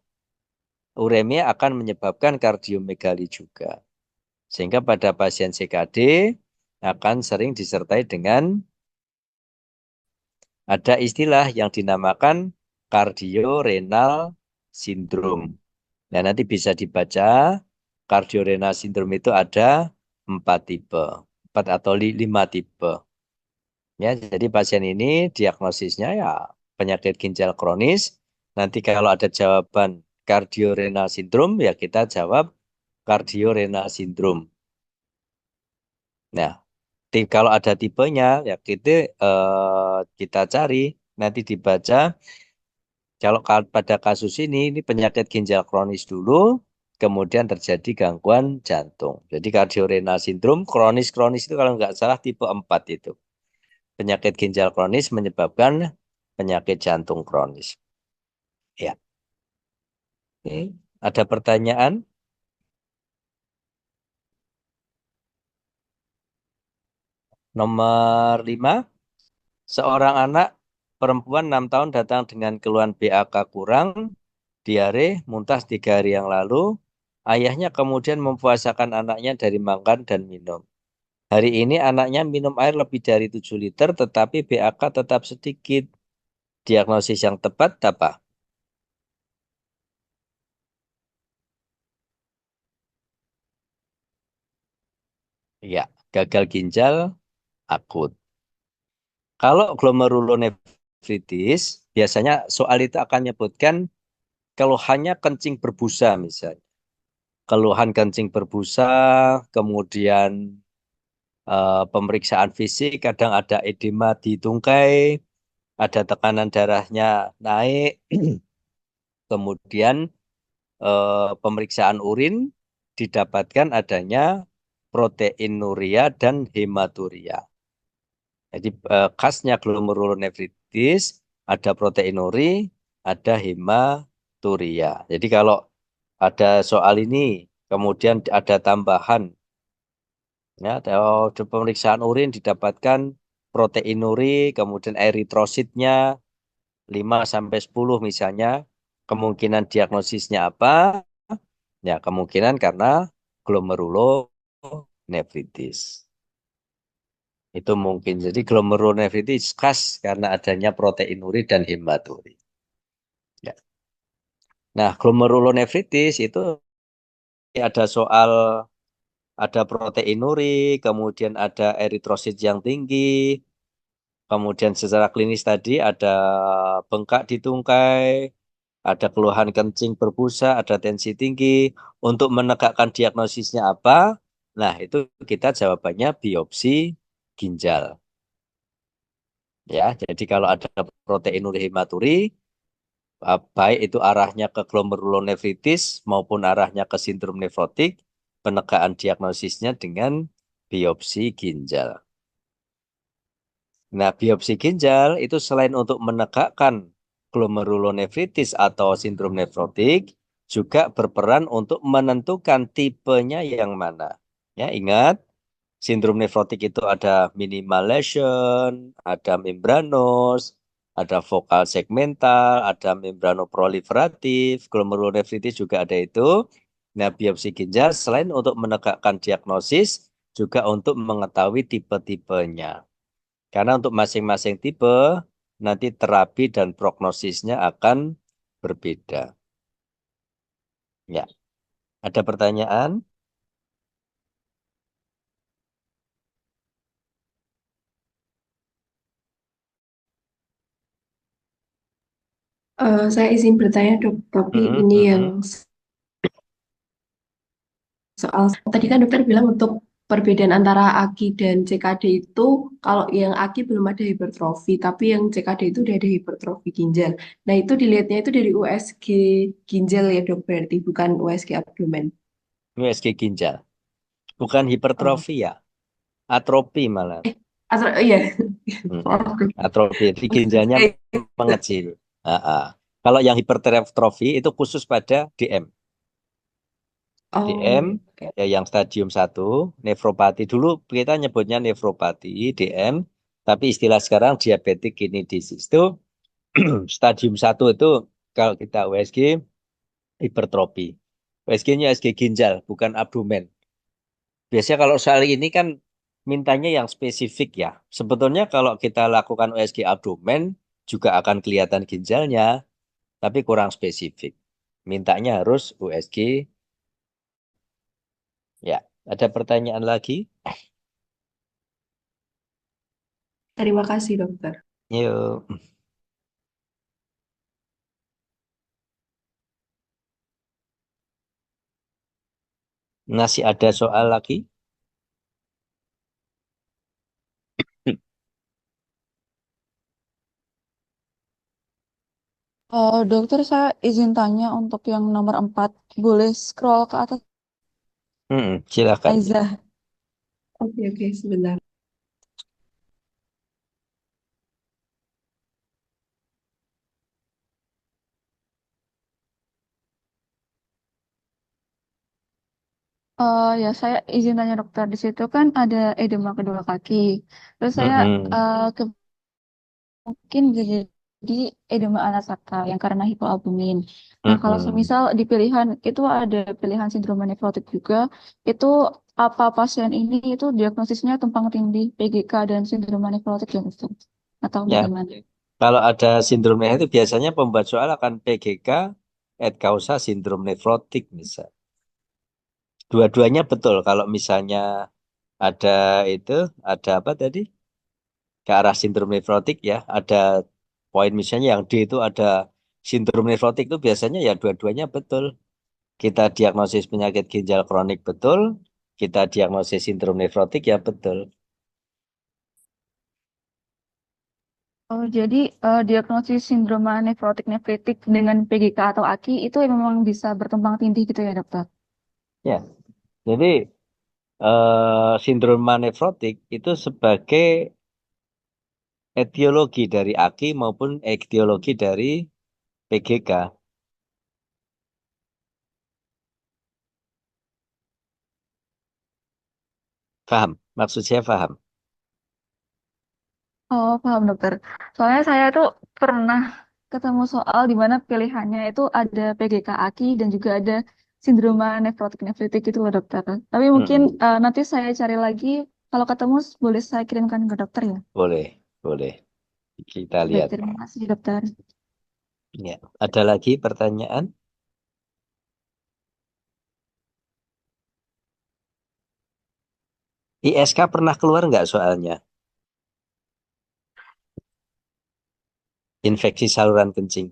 Uremia akan menyebabkan kardiomegali juga. Sehingga pada pasien CKD akan sering disertai dengan ada istilah yang dinamakan kardiorenal syndrome. Nah, nanti bisa dibaca kardiorenal syndrome itu ada 4 tipe, 4 atau 5 tipe. Ya, jadi pasien ini diagnosisnya ya penyakit ginjal kronis. Nanti kalau ada jawaban kardiorenal syndrome ya kita jawab kardiorenal syndrome. Nah, kalau ada tipenya ya kita cari nanti dibaca. Kalau pada kasus ini penyakit ginjal kronis dulu, kemudian terjadi gangguan jantung. Jadi kardiorenal syndrome kronis itu kalau nggak salah tipe 4 itu. Penyakit ginjal kronis menyebabkan penyakit jantung kronis. Ya. Oke. Ada pertanyaan? Nomor 5. Seorang anak perempuan 6 tahun datang dengan keluhan BAK kurang, diare, muntah 3 hari yang lalu. Ayahnya kemudian mempuasakan anaknya dari makan dan minum. Hari ini anaknya minum air lebih dari 7 liter, tetapi BAK tetap sedikit. Diagnosis yang tepat apa? Ya, gagal ginjal akut. Kalau glomerulonefritis, biasanya soal itu akan menyebutkan keluhannya kencing berbusa misalnya. keluhan kencing berbusa, kemudian pemeriksaan fisik, kadang ada edema di tungkai, ada tekanan darahnya naik, kemudian pemeriksaan urin didapatkan adanya proteinuria dan hematuria. Jadi khasnya glomerulonefritis ada proteinuri, ada hematuria. Jadi kalau ada soal ini, kemudian ada tambahan, ya, ada pemeriksaan urin didapatkan proteinuri, kemudian eritrositnya 5 sampai 10 misalnya, kemungkinan diagnosisnya apa? Ya, kemungkinan karena glomerulonefritis. Itu mungkin. Jadi glomerulonefritis khas karena adanya proteinuri dan hematuri. Ya. Nah, glomerulonefritis itu ada soal ada proteinuri, kemudian ada eritrosit yang tinggi, kemudian secara klinis tadi ada bengkak di tungkai, ada keluhan kencing berbusa, ada tensi tinggi. Untuk menegakkan diagnosisnya apa? Nah, itu kita jawabannya biopsi ginjal. Ya, jadi kalau ada proteinuri hematuri, baik itu arahnya ke glomerulonefritis maupun arahnya ke sindrom nefrotik, penegaan diagnosisnya dengan biopsi ginjal. Nah, biopsi ginjal itu selain untuk menegakkan glomerulonefritis atau sindrom nefrotik, juga berperan untuk menentukan tipenya yang mana. Ya, ingat, sindrom nefrotik itu ada minimal lesion, ada membranous, ada vokal segmental, ada membranoproliferatif, glomerulonefritis juga ada itu. Nah, biopsi ginjal selain untuk menegakkan diagnosis, juga untuk mengetahui tipe-tipenya. Karena untuk masing-masing tipe, nanti terapi dan prognosisnya akan berbeda. Ya, ada pertanyaan? Saya izin bertanya dok, tapi ini yang soal tadi kan dokter bilang untuk perbedaan antara AKI dan CKD itu kalau yang AKI belum ada hipertrofi, tapi yang CKD itu udah ada hipertrofi ginjal. Nah itu dilihatnya itu dari USG ginjal ya dok berarti bukan USG abdomen. USG ginjal. Bukan Oh, hipertrofi ya, atrofi malah. atau iya, Mm-mm. maaf, dok. Atrofi, jadi ginjalnya USG. mengecil. Ah, ah. Kalau yang hipertrofi itu khusus pada DM. DM Oh, oke. ya yang stadium 1, nefropati. Dulu kita nyebutnya nefropati, DM, tapi istilah sekarang diabetic kidney disease itu stadium 1 itu kalau kita USG hipertrofi. USG-nya USG ginjal, bukan abdomen. Biasanya kalau soal ini kan mintanya yang spesifik ya. Sebetulnya kalau kita lakukan USG abdomen juga akan kelihatan ginjalnya, tapi kurang spesifik. Mintanya harus USG. Ya, ada pertanyaan lagi? Terima kasih dokter. Yuk. Masih ada soal lagi? Dokter, saya izin tanya untuk yang nomor 4. Boleh scroll ke atas, Silakan. Aiza? Oke, oke, sebentar. Ya, saya izin tanya dokter. Di situ kan ada edema kedua kaki. Terus saya Mm-mm. mungkin bisa jadi edema anasaka yang karena hipoalbumin. Nah, kalau Mm-mm. semisal di pilihan itu ada pilihan sindrom nefrotik juga, itu apa pasien ini itu diagnosisnya tumpang tindih PGK dan sindrom nefrotik yang itu atau Ya, bagaimana? kalau ada sindrom itu biasanya pembuat soal akan PGK et causa sindrom nefrotik misal. Dua-duanya betul. Kalau misalnya ada itu, ada apa tadi? Ke arah sindrom nefrotik ya, ada poin misalnya yang D itu ada sindrom nefrotik itu biasanya ya dua-duanya betul. Kita diagnosis penyakit ginjal kronik betul, kita diagnosis sindrom nefrotik ya betul. Oh, jadi diagnosis sindroma nefrotik nefritik dengan PGK atau AKI itu memang bisa bertumpang tindih gitu ya, dokter? Ya, jadi sindroma nefrotik itu sebagai etiologi dari AKI maupun etiologi dari PGK. Paham? Maksud saya paham. Oh, paham dokter. Soalnya saya tuh pernah ketemu soal di mana pilihannya itu ada PGK AKI dan juga ada sindroma nefrotik nefritik itu loh dokter. Tapi mungkin Mm-mm. nanti saya cari lagi. Kalau ketemu boleh saya kirimkan ke dokter ya. Boleh, boleh. Kita Baik, lihat. terima kasih dokter. Ya. Ada lagi pertanyaan? ISK pernah keluar nggak soalnya? Infeksi saluran kencing.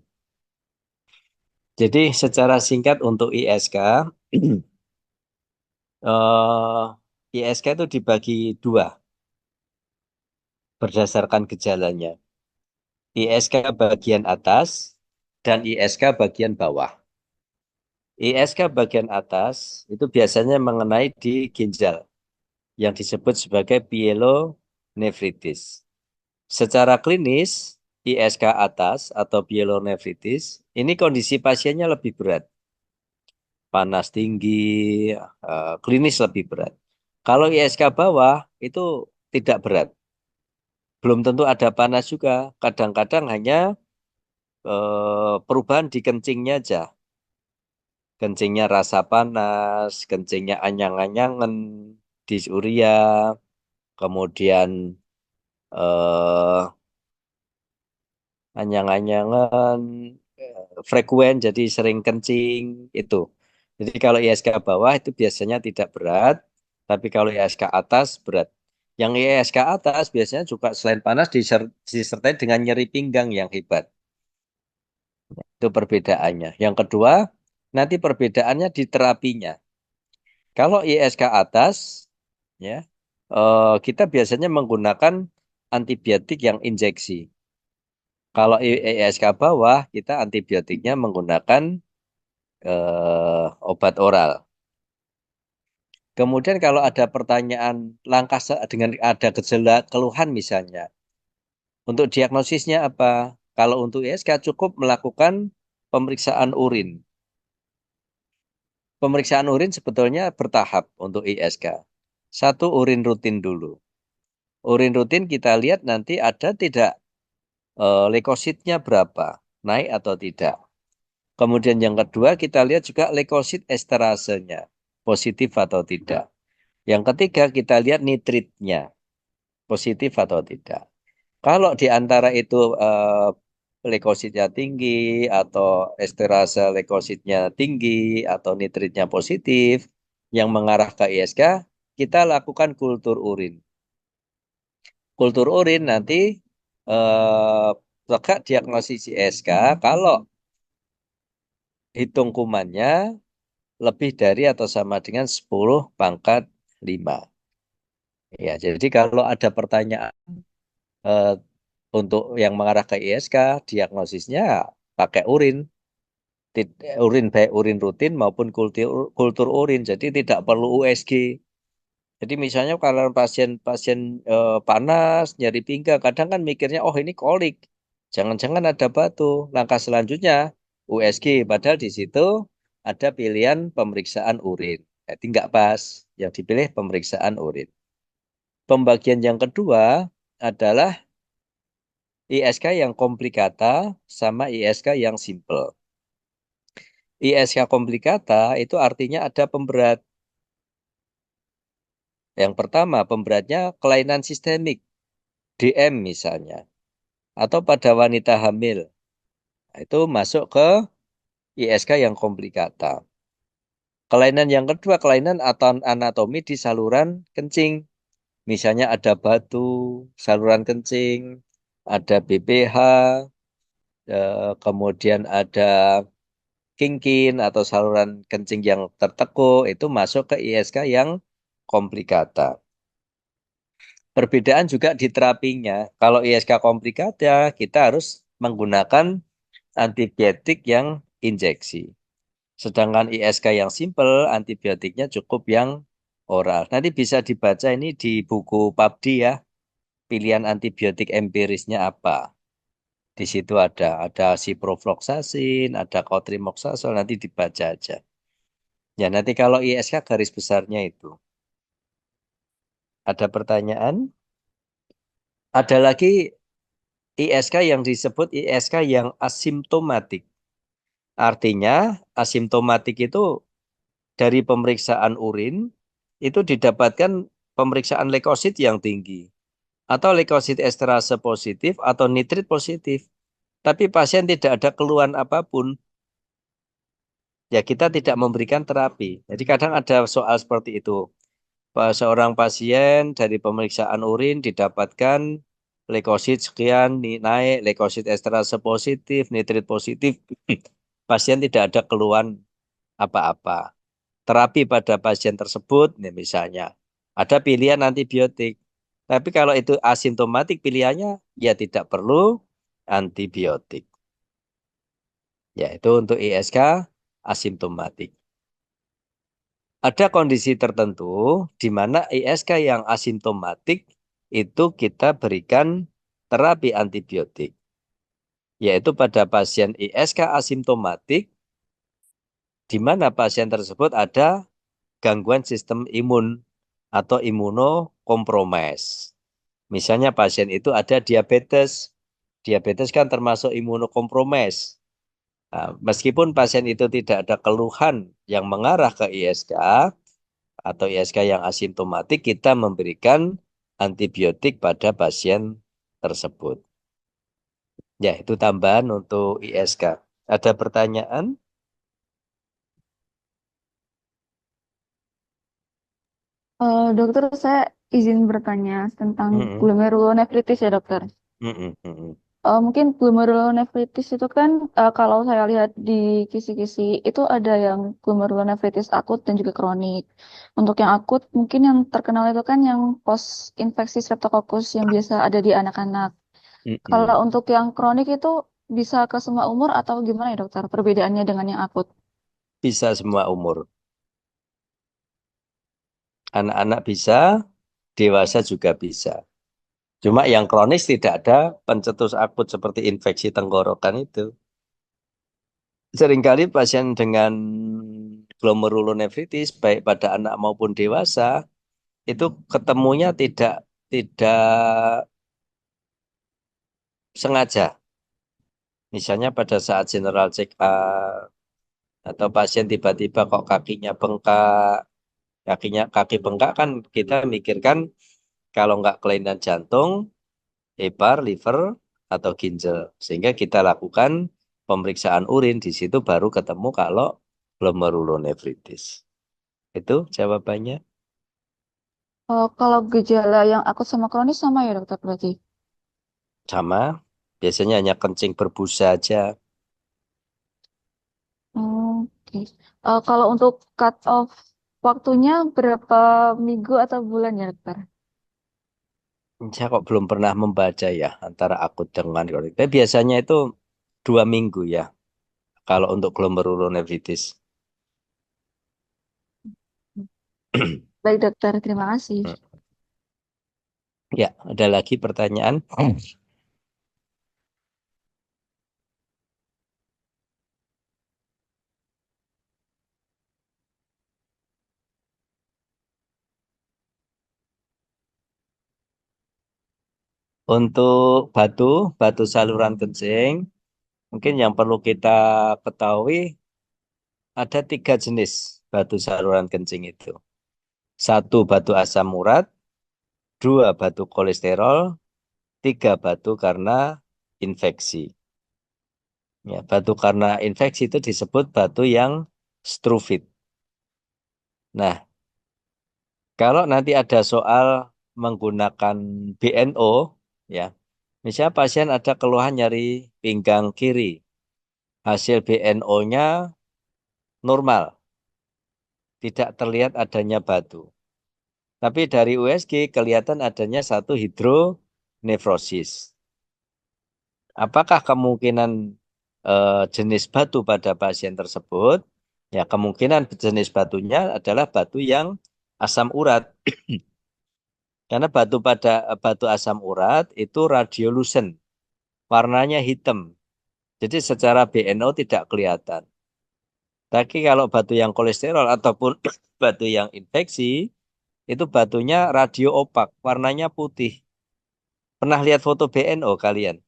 Jadi secara singkat untuk ISK, ISK itu dibagi dua berdasarkan gejalanya. ISK bagian atas dan ISK bagian bawah. ISK bagian atas itu biasanya mengenai di ginjal yang disebut sebagai pyelonefritis. Secara klinis, ISK atas atau pyelonefritis ini kondisi pasiennya lebih berat. Panas tinggi, klinis lebih berat. Kalau ISK bawah itu tidak berat. Belum tentu ada panas juga. Kadang-kadang hanya perubahan di kencingnya aja. Kencingnya rasa panas, kencingnya anyang-anyangan, dysuria, kemudian eh, anyang-anyangan, frekuen, jadi sering kencing, itu. Jadi kalau ISK bawah itu biasanya tidak berat, tapi kalau ISK atas berat. Yang ISK atas biasanya juga selain panas disertai dengan nyeri pinggang yang hebat. Itu perbedaannya. Yang kedua, nanti perbedaannya di terapinya. Kalau ISK atas, ya, kita biasanya menggunakan antibiotik yang injeksi. Kalau ISK bawah, kita antibiotiknya menggunakan obat oral. Kemudian kalau ada pertanyaan langkah dengan ada gejala keluhan misalnya, untuk diagnosisnya apa? Kalau untuk ISK cukup melakukan pemeriksaan urin. Pemeriksaan urin sebetulnya bertahap untuk ISK. Satu, urin rutin dulu. Urin rutin kita lihat nanti ada tidak leukositnya berapa, naik atau tidak. Kemudian yang kedua kita lihat juga leukosit esterasenya, positif atau tidak. Yang ketiga kita lihat nitritnya, positif atau tidak. Kalau di antara itu leukositnya tinggi atau esterase leukositnya tinggi atau nitritnya positif yang mengarah ke ISK, kita lakukan kultur urin. Kultur urin nanti tegak diagnosis ISK kalau hitung kumannya lebih dari atau sama dengan 10 pangkat 5. Ya, jadi kalau ada pertanyaan eh, untuk yang mengarah ke ISK, diagnosisnya pakai urin. Urin baik urin rutin maupun kultur urin. Jadi tidak perlu USG. Jadi misalnya kalau pasien-pasien panas, nyeri pinggang, kadang kan mikirnya, oh ini kolik. Jangan-jangan ada batu. Langkah selanjutnya USG. Padahal di situ ada pilihan pemeriksaan urin. Jadi nggak pas. Yang dipilih pemeriksaan urin. Pembagian yang kedua adalah ISK yang komplikata sama ISK yang simple. ISK komplikata itu artinya ada pemberat. Yang pertama, pemberatnya kelainan sistemik, DM misalnya, atau pada wanita hamil. Itu masuk ke ISK yang komplikata. Kelainan yang kedua, kelainan atau anatomi di saluran kencing. Misalnya ada batu, saluran kencing, ada BPH, kemudian ada kingkin atau saluran kencing yang tertekuk itu masuk ke ISK yang komplikata. Perbedaan juga di terapinya. Kalau ISK komplikata, kita harus menggunakan antibiotik yang injeksi. Sedangkan ISK yang simple, antibiotiknya cukup yang oral. Nanti bisa dibaca ini di buku PABDI ya, pilihan antibiotik empirisnya apa. Di situ ada ciprofloxacin, ada cotrimoxazole, nanti dibaca aja. Ya, nanti kalau ISK garis besarnya itu. Ada pertanyaan? Ada lagi ISK yang disebut ISK yang asimptomatik. Artinya asimptomatik itu dari pemeriksaan urin itu didapatkan pemeriksaan leukosit yang tinggi atau leukosit esterase positif atau nitrit positif. Tapi pasien tidak ada keluhan apapun. Ya kita tidak memberikan terapi. Jadi kadang ada soal seperti itu. Seorang pasien dari pemeriksaan urin didapatkan leukosit sekian naik, leukosit esterase positif, nitrit positif. Pasien tidak ada keluhan apa-apa. Terapi pada pasien tersebut, nih misalnya, ada pilihan antibiotik. Tapi kalau itu asimptomatik pilihannya, ya tidak perlu antibiotik. Ya, itu untuk ISK asimptomatik. Ada kondisi tertentu di mana ISK yang asimptomatik itu kita berikan terapi antibiotik. Yaitu pada pasien ISK asimptomatik, di mana pasien tersebut ada gangguan sistem imun atau imunokompromis. Misalnya pasien itu ada diabetes. Diabetes kan termasuk imunokompromis. Nah, meskipun pasien itu tidak ada keluhan yang mengarah ke ISK atau ISK yang asimptomatik, kita memberikan antibiotik pada pasien tersebut. Ya, itu tambahan untuk ISK. Ada pertanyaan? Dokter, saya izin bertanya tentang Mm-mm. glomerulonefritis ya, dokter. Mm-mm. Mm-mm. Mungkin glomerulonefritis itu kan kalau saya lihat di kisi-kisi itu ada yang glomerulonefritis akut dan juga kronik. Untuk yang akut mungkin yang terkenal itu kan yang post infeksi Streptococcus yang biasa ada di anak-anak. Kalau Mm-mm. untuk yang kronik itu bisa ke semua umur atau gimana ya dokter? Perbedaannya dengan yang akut? Bisa semua umur. Anak-anak bisa, dewasa juga bisa. Cuma yang kronis tidak ada pencetus akut seperti infeksi tenggorokan itu. Seringkali pasien dengan glomerulonefritis baik pada anak maupun dewasa itu ketemunya tidak sengaja. Misalnya pada saat general check up atau pasien tiba-tiba kok kakinya bengkak, kaki bengkak kan kita mikirkan kalau nggak kelainan jantung, hepar, liver, atau ginjal. Sehingga kita lakukan pemeriksaan urin, di situ baru ketemu kalau glomerulonefritis. Itu jawabannya. Kalau gejala yang akut sama kronis sama ya dokter berarti? Sama, biasanya hanya kencing berbusa aja. Oke. Kalau untuk cut off waktunya berapa minggu atau bulan ya dokter? Saya kok belum pernah membaca ya antara akut dengan kronik. Tapi biasanya itu 2 minggu ya kalau untuk glomerulonefritis. Baik dokter, terima kasih. Ya, ada lagi pertanyaan? Untuk batu saluran kencing, mungkin yang perlu kita ketahui ada 3 jenis batu saluran kencing itu. Satu batu asam urat, dua batu kolesterol, tiga batu karena infeksi. Ya, batu karena infeksi itu disebut batu yang struvit. Nah, kalau nanti ada soal menggunakan BNO, ya, misalnya pasien ada keluhan nyeri pinggang kiri, hasil BNO-nya normal, tidak terlihat adanya batu. Tapi dari USG kelihatan adanya satu hidronefrosis. Apakah kemungkinan jenis batu pada pasien tersebut? Ya, kemungkinan jenis batunya adalah batu yang asam urat. Karena batu asam urat itu radiolucent, warnanya hitam. Jadi secara BNO tidak kelihatan. Tapi kalau batu yang kolesterol ataupun batu yang infeksi, itu batunya radio opak, warnanya putih. Pernah lihat foto BNO kalian?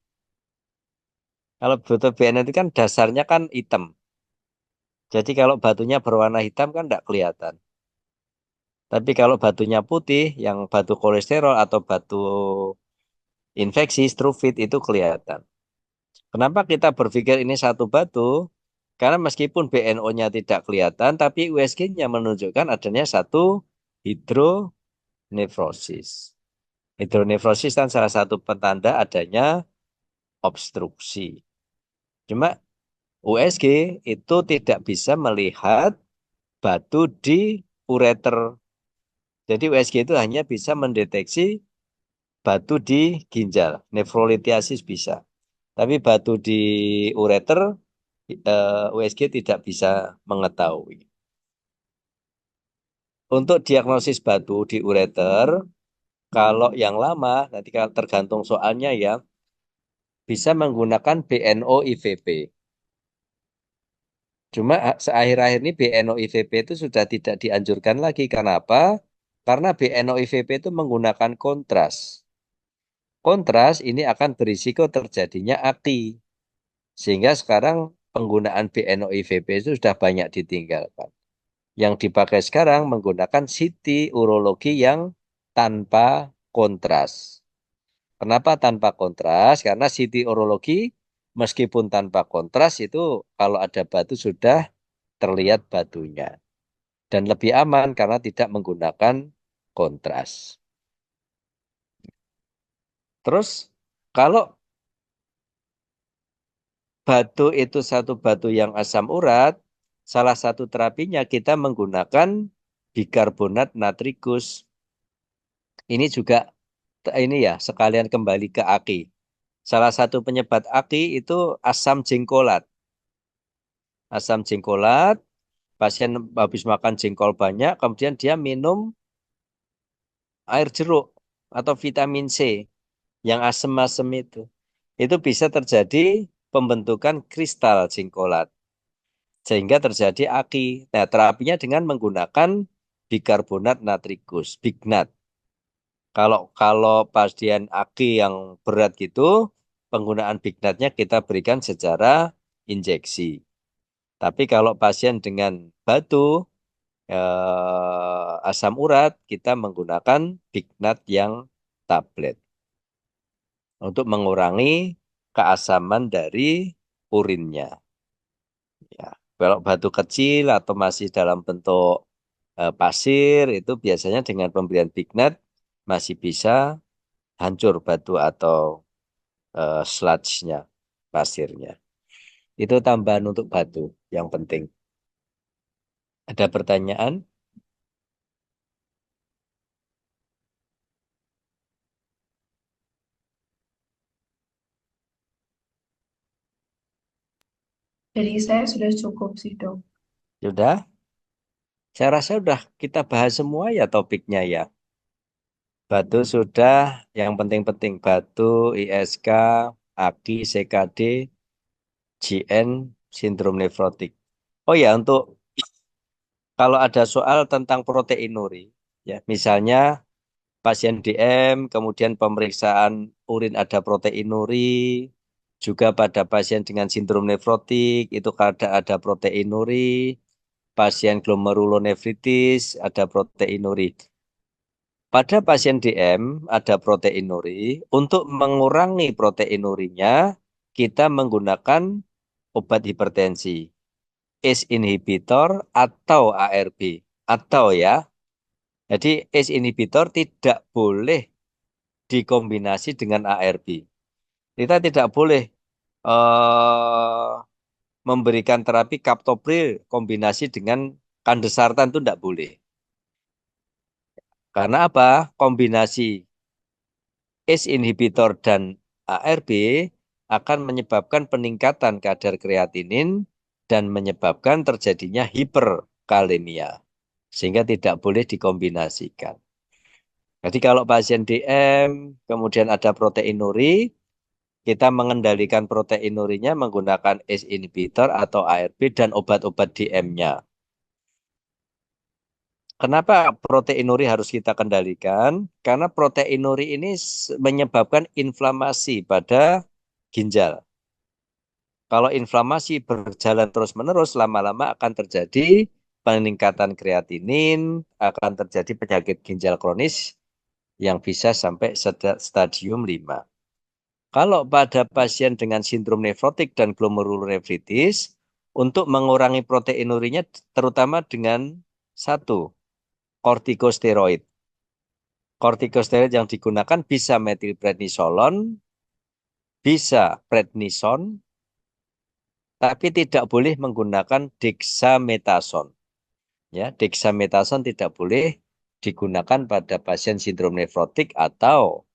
Kalau foto BNO itu kan dasarnya kan hitam. Jadi kalau batunya berwarna hitam kan tidak kelihatan. Tapi kalau batunya putih, yang batu kolesterol atau batu infeksi, struvit itu kelihatan. Kenapa kita berpikir ini satu batu? Karena meskipun BNO-nya tidak kelihatan, tapi USG-nya menunjukkan adanya satu hidronefrosis. Hidronefrosis kan salah satu petanda adanya obstruksi. Cuma USG itu tidak bisa melihat batu di ureter. Jadi USG itu hanya bisa mendeteksi batu di ginjal, nefrolitiasis bisa. Tapi batu di ureter USG tidak bisa mengetahui. Untuk diagnosis batu di ureter, kalau yang lama, nanti tergantung soalnya ya, bisa menggunakan BNO IVP. Cuma seakhir-akhir ini BNO IVP itu sudah tidak dianjurkan lagi. Kenapa? Karena BNO IVP itu menggunakan kontras. Kontras ini akan berisiko terjadinya AKI. Sehingga sekarang penggunaan BNO IVP itu sudah banyak ditinggalkan. Yang dipakai sekarang menggunakan CT urologi yang tanpa kontras. Kenapa tanpa kontras? Karena CT urologi meskipun tanpa kontras itu kalau ada batu sudah terlihat batunya. Dan lebih aman karena tidak menggunakan kontras. Terus kalau batu itu satu batu yang asam urat, salah satu terapinya kita menggunakan bikarbonat natrikus. Ini juga ini ya sekalian kembali ke AKI. Salah satu penyebab AKI itu asam jengkolat. Asam jengkolat, pasien habis makan jengkol banyak, kemudian dia minum air jeruk atau vitamin C yang asam-asam itu. Itu bisa terjadi pembentukan kristal jengkolat. Sehingga terjadi AKI. Nah, terapinya dengan menggunakan bikarbonat natrikus, bignat. Kalau pasien AKI yang berat gitu, penggunaan bignatnya kita berikan secara injeksi. Tapi kalau pasien dengan batu, asam urat, kita menggunakan bignat yang tablet untuk mengurangi keasaman dari urinnya. Ya, kalau batu kecil atau masih dalam bentuk pasir itu biasanya dengan pemberian bignat masih bisa hancur batu atau sludge-nya, pasirnya. Itu tambahan untuk batu yang penting. Ada pertanyaan? Dari saya sudah cukup sih, Dok. Sudah? Saya rasa sudah kita bahas semua ya topiknya ya. Batu sudah, yang penting-penting batu, ISK, AKI, CKD, GN, sindrom nefrotik. Oh ya, untuk kalau ada soal tentang proteinuri, ya misalnya pasien DM, kemudian pemeriksaan urin ada proteinuri, juga pada pasien dengan sindrom nefrotik itu ada proteinuri, pasien glomerulonefritis ada proteinuri. Pada pasien DM ada proteinuri, untuk mengurangi proteinurinya kita menggunakan obat hipertensi, ACE inhibitor atau ARB, atau ya. Jadi ACE inhibitor tidak boleh dikombinasi dengan ARB. Kita tidak boleh memberikan terapi captopril kombinasi dengan kandesartan itu tidak boleh. Karena apa? Kombinasi ACE inhibitor dan ARB akan menyebabkan peningkatan kadar kreatinin dan menyebabkan terjadinya hiperkalemia. Sehingga tidak boleh dikombinasikan. Jadi kalau pasien DM, kemudian ada proteinuri, kita mengendalikan proteinurinya menggunakan ACE inhibitor atau ARB dan obat-obat DM-nya. Kenapa proteinuri harus kita kendalikan? Karena proteinuri ini menyebabkan inflamasi pada ginjal. Kalau inflamasi berjalan terus-menerus, lama-lama akan terjadi peningkatan kreatinin, akan terjadi penyakit ginjal kronis yang bisa sampai stadium 5. Kalau pada pasien dengan sindrom nefrotik dan glomerulonefritis, untuk mengurangi proteinurinya terutama dengan satu, kortikosteroid. Kortikosteroid yang digunakan bisa metilprednisolon, bisa prednison, tapi tidak boleh menggunakan dexamethasone. Ya, dexamethasone tidak boleh digunakan pada pasien sindrom nefrotik atau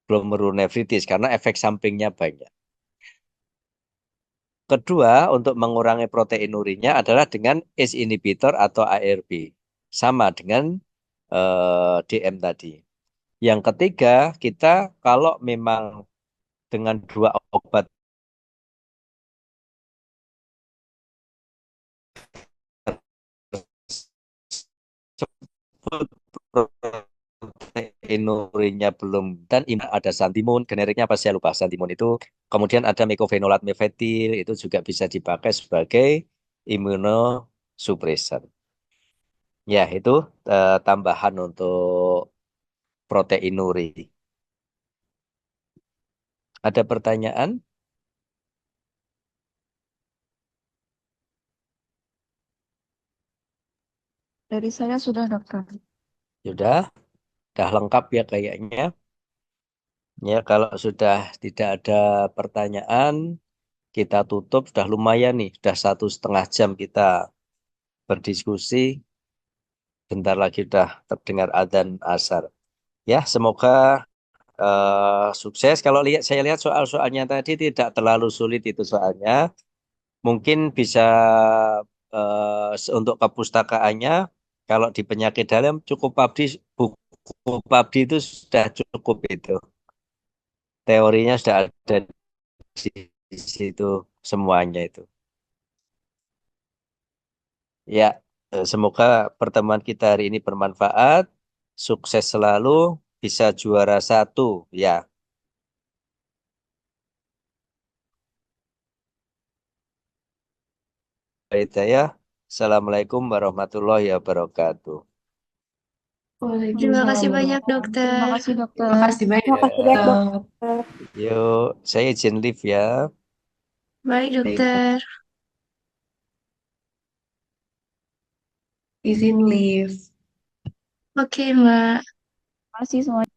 glomerulonefritis karena efek sampingnya banyak. Kedua, untuk mengurangi proteinurinya adalah dengan ACE inhibitor atau ARB. Sama dengan DM tadi. Yang ketiga, kita kalau memang dengan dua obat proteinurinya belum dan ada santimun, generiknya apa saya lupa santimun itu. Kemudian ada mecofenolat mefetil itu juga bisa dipakai sebagai imunosupresan. Ya, itu tambahan untuk proteinuri. Ada pertanyaan? Dari saya sudah, dokter. Sudah lengkap ya kayaknya. Ya, kalau sudah tidak ada pertanyaan, kita tutup. Sudah lumayan nih, sudah 1,5 jam kita berdiskusi. Bentar lagi sudah terdengar adzan asar. Ya, semoga sukses. Kalau saya lihat soal-soalnya tadi tidak terlalu sulit itu soalnya. Mungkin bisa untuk kepustakaannya, kalau di penyakit dalam cukup buku PABDI itu sudah cukup itu. Teorinya sudah ada di situ semuanya itu. Ya, semoga pertemuan kita hari ini bermanfaat, sukses selalu, bisa juara 1 ya. Baik saya. Assalamualaikum warahmatullahi wabarakatuh. Terima kasih banyak, dokter. Terima kasih, dokter. Terima kasih banyak. Terima kasih banyak, Ya, dokter. yuk, saya izin live ya. Baik, dokter. Izin live. Oke, Mbak. Terima kasih semuanya.